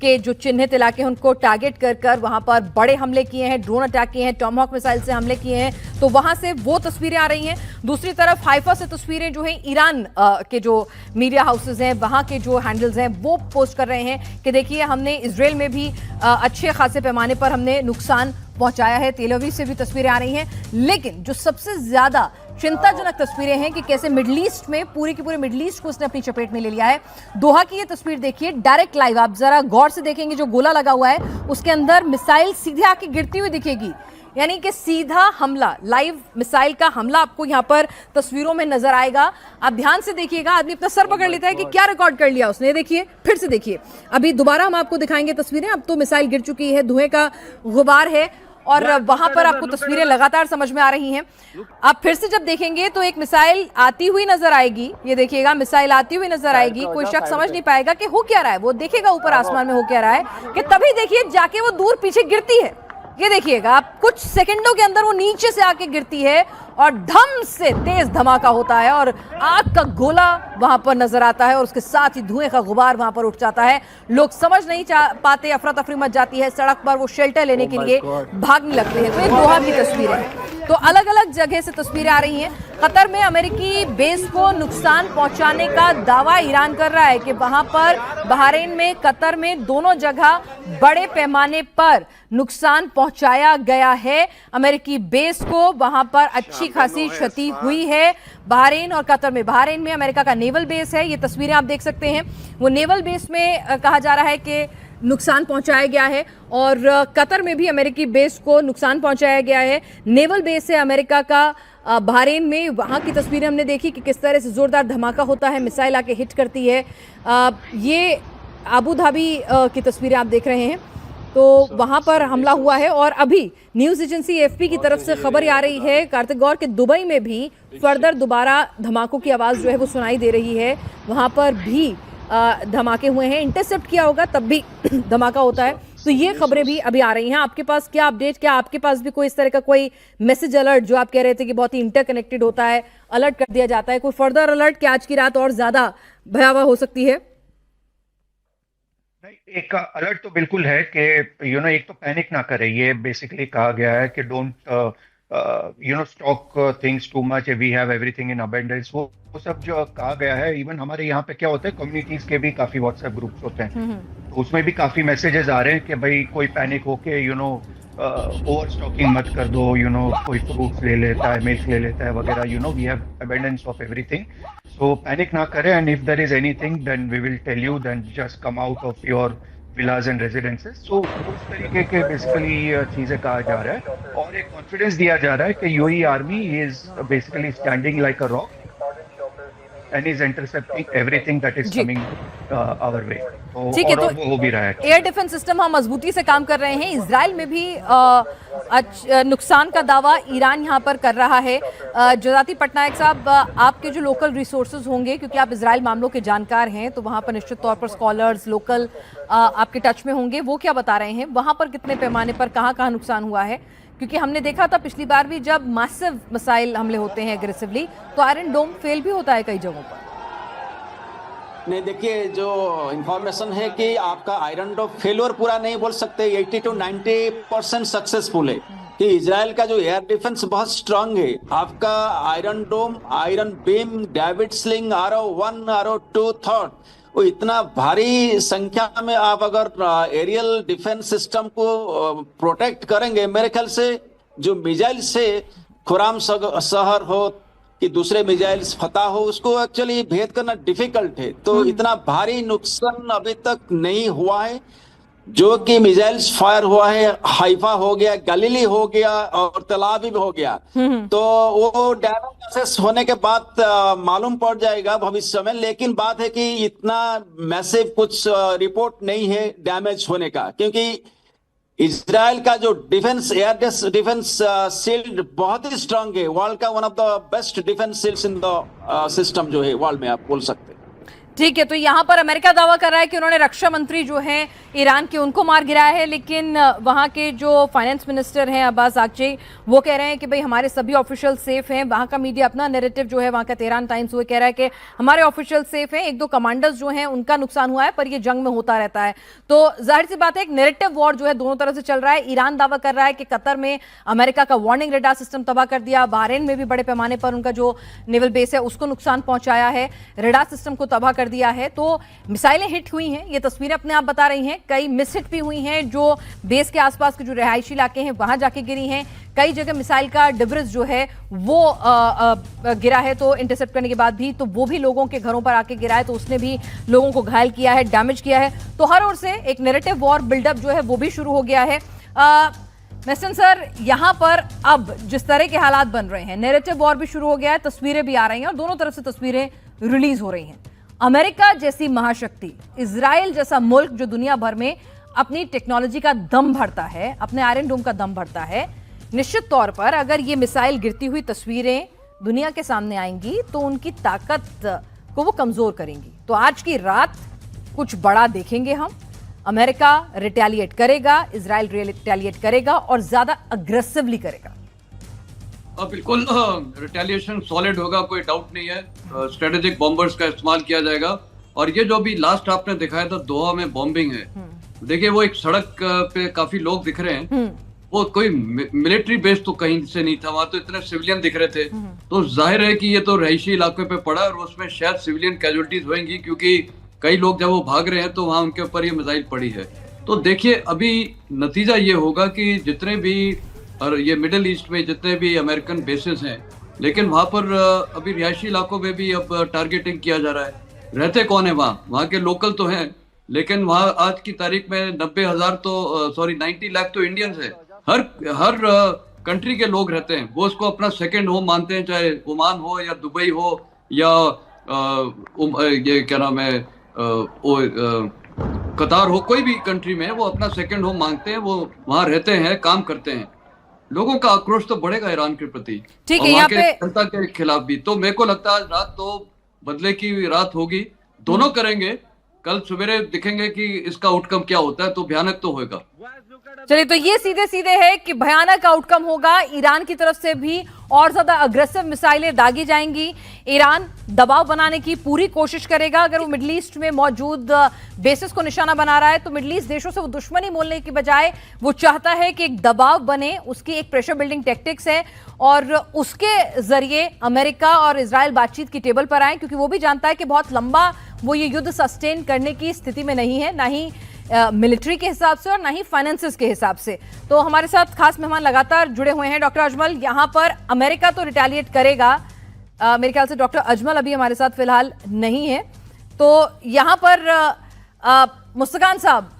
के जो चिन्हित इलाके हैं उनको टारगेट कर वहां पर बड़े हमले किए हैं, ड्रोन अटैक किए हैं, टॉमहॉक मिसाइल से हमले किए हैं। तो वहां से वो तस्वीरें आ रही हैं। दूसरी तरफ हाइफा से तस्वीरें जो है ईरान के जो मीडिया हाउसेज हैं, वहां के जो हैंडल्स हैं वो पोस्ट कर रहे हैं कि देखिए हमने इजराइल में भी अच्छे खासे पैमाने पर हमने नुकसान पहुंचाया है। तेल अवीव से भी तस्वीरें आ रही हैं, लेकिन जो सबसे ज्यादा चिंताजनक तस्वीरें हैं कि कैसे मिडिल ईस्ट में पूरी की पूरी मिडिल ईस्ट को उसने अपनी चपेट में ले लिया है। दोहा की ये तस्वीर देखिए, डायरेक्ट लाइव, आप जरा गौर से देखेंगे जो गोला लगा हुआ है उसके अंदर मिसाइल सीधे आके गिरती हुई दिखेगी, यानी कि सीधा हमला, लाइव मिसाइल का हमला आपको यहां पर तस्वीरों में नजर आएगा। आप ध्यान से देखिएगा, आदमी अपना सर पकड़ लेता है कि क्या रिकॉर्ड कर लिया उसने। देखिए फिर से देखिए, अभी दोबारा हम आपको दिखाएंगे तस्वीरें। अब तो मिसाइल गिर चुकी है, धुएं का गुबार है और वहां पर आपको तस्वीरें लगातार समझ में आ रही हैं। आप फिर से जब देखेंगे तो एक मिसाइल आती हुई नजर आएगी, ये देखिएगा मिसाइल आती हुई नजर आएगी। कोई शख्स समझ नहीं पाएगा कि हो क्या रहा है, वो देखेगा ऊपर आसमान में हो क्या रहा है, कि तभी देखिए जाके वो दूर पीछे गिरती है। ये देखिएगा आप, कुछ सेकंडों के अंदर वो नीचे से आके गिरती है और धम से तेज धमाका होता है और आग का गोला वहां पर नजर आता है और उसके साथ ही धुएं का गुबार वहां पर उठ जाता है। लोग समझ नहीं पाते, अफरा तफरी मच जाती है, सड़क पर वो शेल्टर लेने के लिए भागने लगते हैं। तो ये दोहा की तस्वीरें हैं। तो अलग अलग जगह से तस्वीरें आ रही हैं। कतर में अमेरिकी बेस को नुकसान पहुंचाने का दावा ईरान कर रहा है कि वहां पर बहरीन में, कतर में, दोनों जगह बड़े पैमाने पर नुकसान पहुंचाया गया है अमेरिकी बेस को, वहां पर अच्छी खासी क्षति हुई है बहरीन और कतर में। बहरीन में अमेरिका का नेवल बेस है, ये तस्वीरें आप देख सकते हैं। वो नेवल बेस में कहा जा रहा है कि नुकसान पहुंचाया गया है और कतर में भी अमेरिकी बेस को नुकसान पहुंचाया गया है। नेवल बेस है अमेरिका का बहरीन में, वहां की तस्वीरें हमने देखी कि किस तरह से जोरदार धमाका होता है, मिसाइल आके हिट करती है। ये अबू धाबी की तस्वीरें आप देख रहे हैं। तो वहां पर हमला हुआ है और अभी न्यूज एजेंसी एएफपी की तरफ से खबर आ रही है कार्तिक गौर के दुबई में भी फर्दर दोबारा धमाकों की आवाज जो है वो सुनाई दे रही है। वहां पर भी धमाके हुए हैं, इंटरसेप्ट किया होगा तब भी धमाका होता है। तो ये खबरें भी अभी आ रही हैं। आपके पास क्या अपडेट, क्या आपके पास भी कोई इस तरह का कोई मैसेज अलर्ट, जो आप कह रहे थे कि बहुत ही इंटरकनेक्टेड होता है, अलर्ट कर दिया जाता है, कोई फर्दर अलर्ट कि आज की रात और ज्यादा भयावह हो सकती है? नहीं, एक अलर्ट तो बिल्कुल है कि एक तो पैनिक ना करे। ये बेसिकली कहा गया है कि don't stock things too much, we have everything in abundance. वो सब जो कहा गया है, इवन हमारे यहाँ पे क्या होता है, कम्युनिटीज के भी काफी व्हाट्सएप ग्रुप्स होते हैं, तो उसमें भी काफी मैसेजेस आ रहे हैं कि भाई कोई पैनिक होके ओवर स्टॉकिंग मत कर दो, कोई फ्रूट्स ले लेता है, मिल्क ले लेता है वगैरह, we have abundance of everything. So panic ना करें, and if there is anything then we will tell you, then just come out of your village and residences. So उस तरीके के बेसिकली चीजें कहा जा रहा है, और एक कॉन्फिडेंस दिया जा रहा है कि UAE army is basically standing like a rock and is intercepting everything that is coming our way। ठीक है, और तो वो हो भी रहा है। एयर डिफेंस सिस्टम हम मजबूती से काम कर रहे हैं। इजराइल में भी नुकसान का दावा ईरान यहाँ पर कर रहा है। जजाति पटनायक साहब, आपके जो लोकल रिसोर्सेज होंगे, क्योंकि आप इजराइल मामलों के जानकार हैं, तो वहाँ पर निश्चित तौर पर स्कॉलर्स लोकल आपके टच में होंगे, वो क्या बता रहे हैं वहाँ पर कितने पैमाने पर कहाँ कहाँ नुकसान हुआ है? क्योंकि हमने देखा था पिछली बार भी जब मैसिव मिसाइल हमले होते हैं एग्रेसिवली, तो आयरन डोम फेल भी होता है कई जगहों पर। नहीं, देखिए, जो इंफॉर्मेशन है कि आपका आयरन डोम फेलियर पूरा नहीं बोल सकते, 80 to 90% सक्सेसफुल है कि इजराइल का जो एयर डिफेंस बहुत स्ट्रांग है। आपका Iron Dome, Iron Beam, David Sling, Arrow one, Arrow two thought, वो इतना भारी संख्या में आप अगर एरियल डिफेंस सिस्टम को प्रोटेक्ट करेंगे, मेरे ख्याल से जो मिसाइल से खुराम शहर हो कि दूसरे मिसाइल्स फतह हो, उसको एक्चुअली भेद करना डिफिकल्ट है। तो इतना भारी नुकसान अभी तक नहीं हुआ है। जो कि मिसाइल्स फायर हुआ है, हाइफा हो गया, गलीली हो गया और तल अवीव हो गया, तो वो डैमेज असेस होने के बाद मालूम पड़ जाएगा भविष्य में। लेकिन बात है कि इतना मैसिव कुछ रिपोर्ट नहीं है डैमेज होने का, क्योंकि इजराइल का जो डिफेंस, एयर डिफेंस शील्ड बहुत ही स्ट्रांग है। वर्ल्ड का one of the best defence shields in the system जो है वर्ल्ड में, आप बोल सकते हैं। ठीक है, तो यहाँ पर अमेरिका दावा कर रहा है कि उन्होंने रक्षा मंत्री जो हैं ईरान के, उनको मार गिराया है, लेकिन वहाँ के जो फाइनेंस मिनिस्टर हैं अब्बास आगची, वो कह रहे हैं कि भाई हमारे सभी ऑफिशियल सेफ हैं। वहाँ का मीडिया अपना नैरेटिव जो है, वहाँ का तेहरान टाइम्स, वो कह रहा है कि हमारे ऑफिशियल सेफ हैं, एक दो कमांडर्स जो हैं उनका नुकसान हुआ है, पर ये जंग में होता रहता है। तो जाहिर सी बात है, एक नैरेटिव वॉर जो है दोनों तरफ से चल रहा है। ईरान दावा कर रहा है कि कतर में अमेरिका का वार्निंग रेडार सिस्टम तबाह कर दिया, बहरीन में भी बड़े पैमाने पर उनका जो नेवल बेस है उसको नुकसान पहुंचाया है, रेडार सिस्टम को तबाह कर दिया है। तो मिसाइलें हिट हुई हैं, ये तस्वीरें अपने आप बता रही हैं। कई मिस हिट भी हुई हैं, जो बेस के आसपास के जो रिहायशी इलाके हैं वहां जाके गिरी हैं। कई जगह मिसाइल का डिब्रिज जो है वो गिरा है, तो इंटरसेप्ट करने के बाद भी, तो वो भी लोगों के घरों पर आके गिरा है, तो उसने भी लोगों को घायल किया है, डैमेज किया है। तो हर ओर से एक नैरेटिव वॉर बिल्डअप जो है वो भी शुरू हो गया है। मेसन सर, यहाँ पर अब जिस तरह के हालात बन रहे हैं, नैरेटिव वॉर भी शुरू हो गया है, तस्वीरें भी आ रही हैं और दोनों तरफ से तस्वीरें रिलीज हो रही हैं। अमेरिका जैसी महाशक्ति, इजराइल जैसा मुल्क जो दुनिया भर में अपनी टेक्नोलॉजी का दम भरता है, अपने आयरन डोम का दम भरता है, निश्चित तौर पर अगर ये मिसाइल गिरती हुई तस्वीरें दुनिया के सामने आएंगी तो उनकी ताकत को वो कमजोर करेंगी। तो आज की रात कुछ बड़ा देखेंगे हम। अमेरिका रिटेलिएट करेगा, इजराइल रिटेलिएट करेगा और ज्यादा अग्रेसिवली करेगा। बिल्कुल रिटेलिएशन सॉलिड होगा, कोई डाउट नहीं है। स्ट्रेटेजिक बॉम्बर्स का इस्तेमाल किया जाएगा। और ये जो भी लास्ट आपने दिखाया था दोहा में बॉम्बिंग है, देखिए वो एक सड़क पे काफी लोग दिख रहे हैं, वो कोई मिलिट्री बेस तो कहीं से नहीं था, वहां तो इतने सिविलियन दिख रहे थे। तो जाहिर है कि ये तो रहायशी इलाके पे पड़ा और उसमें शायद सिविलियन कैजुअलिटीज होंगी, क्योंकि कई लोग जब वो भाग रहे हैं तो वहां उनके ऊपर ये मिसाइल पड़ी है। तो देखिए अभी नतीजा ये होगा कि जितने भी, और ये मिडिल ईस्ट में जितने भी अमेरिकन बेसेस हैं, लेकिन वहां पर अभी रिहायशी इलाकों में भी अब टारगेटिंग किया जा रहा है। रहते कौन है वहाँ के लोकल तो हैं, लेकिन वहाँ आज की तारीख में 90 लाख तो इंडियंस है। हर कंट्री के लोग रहते हैं, वो उसको अपना सेकंड होम मानते हैं, चाहे ओमान हो या दुबई हो या ये क्या नाम है कतार हो, कोई भी कंट्री में वो अपना सेकंड होम मांगते हैं, वो वहाँ रहते हैं, काम करते हैं। लोगों का आक्रोश तो बढ़ेगा ईरान के प्रति, ठीक है, यहाँ पे जनता के खिलाफ भी। तो मेरे को लगता है आज रात तो बदले की रात होगी, दोनों करेंगे। कल सवेरे दिखेंगे कि इसका आउटकम क्या होता है, तो भयानक तो होगा। चलिए, तो ये सीधे सीधे है कि भयानक आउटकम होगा। ईरान की तरफ से भी और ज्यादा अग्रेसिव मिसाइलें दागी जाएंगी। ईरान दबाव बनाने की पूरी कोशिश करेगा। अगर वो मिडिल ईस्ट में मौजूद बेसिस को निशाना बना रहा है तो मिडिल ईस्ट देशों से वो दुश्मनी मोलने की बजाय वो चाहता है कि एक दबाव बने, उसकी एक प्रेशर बिल्डिंग टैक्टिक्स है और उसके जरिए अमेरिका और इजराइल बातचीत की टेबल पर आए, क्योंकि वो भी जानता है कि बहुत लंबा वो ये युद्ध सस्टेन करने की स्थिति में नहीं है, ना ही मिलिट्री के हिसाब से और ना ही फाइनेंसेस के हिसाब से। तो हमारे साथ खास मेहमान लगातार जुड़े हुए हैं। डॉक्टर अजमल, यहाँ पर अमेरिका तो रिटेलिएट करेगा, मेरे ख्याल से डॉक्टर अजमल अभी हमारे साथ फिलहाल नहीं है। तो यहाँ पर मुस्तकान साहब,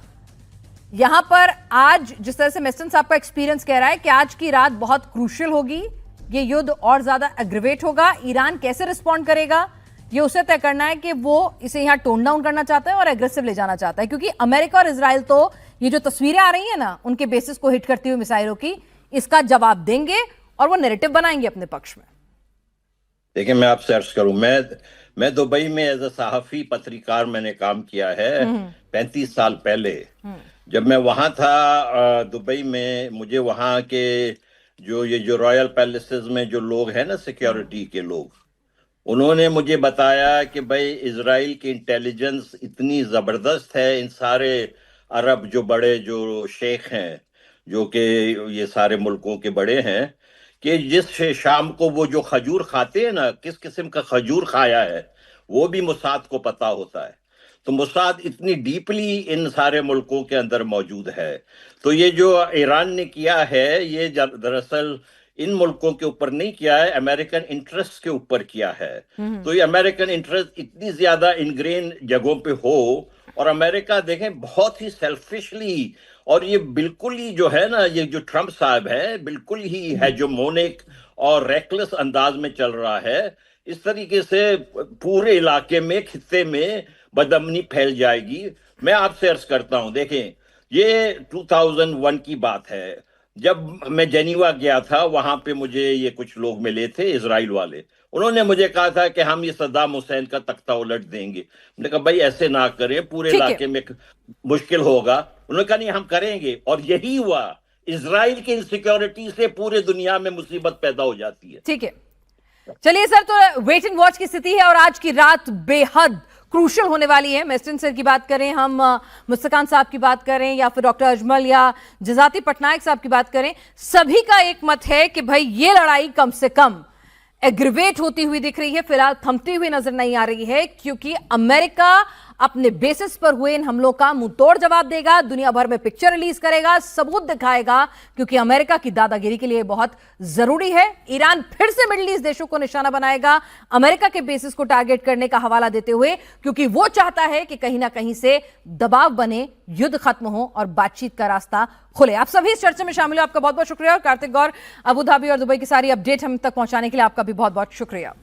यहाँ पर आज जिस तरह से मेस्टन साहब का एक्सपीरियंस कह रहा है कि आज की रात बहुत क्रूशियल होगी, ये युद्ध और ज्यादा एग्रीवेट होगा, ईरान कैसे रिस्पॉन्ड करेगा ये उसे तय करना है कि वो इसे यहाँ टोन डाउन करना चाहता है और एग्रेसिव ले जाना चाहता है, क्योंकि अमेरिका और इजराइल तो ये जो तस्वीरें आ रही है ना उनके बेसिस को हिट करती हुई मिसाइलों की, इसका जवाब देंगे और वो नैरेटिव बनाएंगे अपने पक्ष में। देखिए, मैं आपसे अर्ज करूं, मैं दुबई में एज अ सहाफी पत्रकार मैंने काम किया है 35 साल पहले। जब मैं वहां था दुबई में, मुझे वहां के जो रॉयल पैलेसेस में जो लोग हैं ना, सिक्योरिटी के लोग, उन्होंने मुझे बताया कि भाई इजराइल की इंटेलिजेंस इतनी जबरदस्त है, इन सारे अरब जो बड़े जो शेख हैं, जो कि ये सारे मुल्कों के बड़े हैं, कि जिस शाम को वो जो खजूर खाते हैं ना, किस किस्म का खजूर खाया है वो भी मुसाद को पता होता है। तो मुसाद इतनी डीपली इन सारे मुल्कों के अंदर मौजूद है। तो ये जो ईरान ने किया है, ये दरअसल इन मुल्कों के ऊपर नहीं किया है, अमेरिकन इंटरेस्ट के ऊपर किया है। तो ये अमेरिकन इंटरेस्ट इतनी ज्यादा इनग्रेन जगहों पे हो, और अमेरिका देखें बहुत ही सेल्फिशली, और ये बिल्कुल ही जो है ना, ये जो ट्रंप साहब है बिल्कुल ही हेजेमोनिक और रेकलेस अंदाज में चल रहा है। इस तरीके से पूरे इलाके में, खित्ते में बदअमनी फैल जाएगी। मैं आपसे अर्ज करता हूं, देखें ये 2001 की बात है, जब मैं जेनीवा गया था, वहां पे मुझे ये कुछ लोग मिले थे इजराइल वाले, उन्होंने मुझे कहा था कि हम ये सद्दाम हुसैन का तख्ता उलट देंगे। मैंने कहा भाई ऐसे ना करें, पूरे इलाके में मुश्किल होगा। उन्होंने कहा नहीं हम करेंगे, और यही हुआ। इजराइल की इनसिक्योरिटी से पूरे दुनिया में मुसीबत पैदा हो जाती है। ठीक है, चलिए सर, तो वेट एंड वॉच की स्थिति है और आज की रात बेहद क्रूशल होने वाली है। मेस्टन सर की बात करें, हम मुस्तकान साहब की बात करें, या फिर डॉक्टर अजमल या जजाती पटनायक साहब की बात करें, सभी का एक मत है कि भाई ये लड़ाई कम से कम एग्रीवेट होती हुई दिख रही है, फिलहाल थमती हुई नजर नहीं आ रही है, क्योंकि अमेरिका अपने बेसिस पर हुए इन हमलों का मुंह तोड़ जवाब देगा, दुनिया भर में पिक्चर रिलीज करेगा, सबूत दिखाएगा, क्योंकि अमेरिका की दादागिरी के लिए बहुत जरूरी है। ईरान फिर से मिडिल ईस्ट देशों को निशाना बनाएगा अमेरिका के बेसिस को टारगेट करने का हवाला देते हुए, क्योंकि वो चाहता है कि कहीं ना कहीं से दबाव बने, युद्ध खत्म हो और बातचीत का रास्ता खुले। आप सभी इस चर्चा में शामिल हो, आपका बहुत बहुत शुक्रिया। और कार्तिक गौर, अबू धाबी और दुबई की सारी अपडेट हम तक पहुंचाने के लिए आपका भी बहुत बहुत शुक्रिया।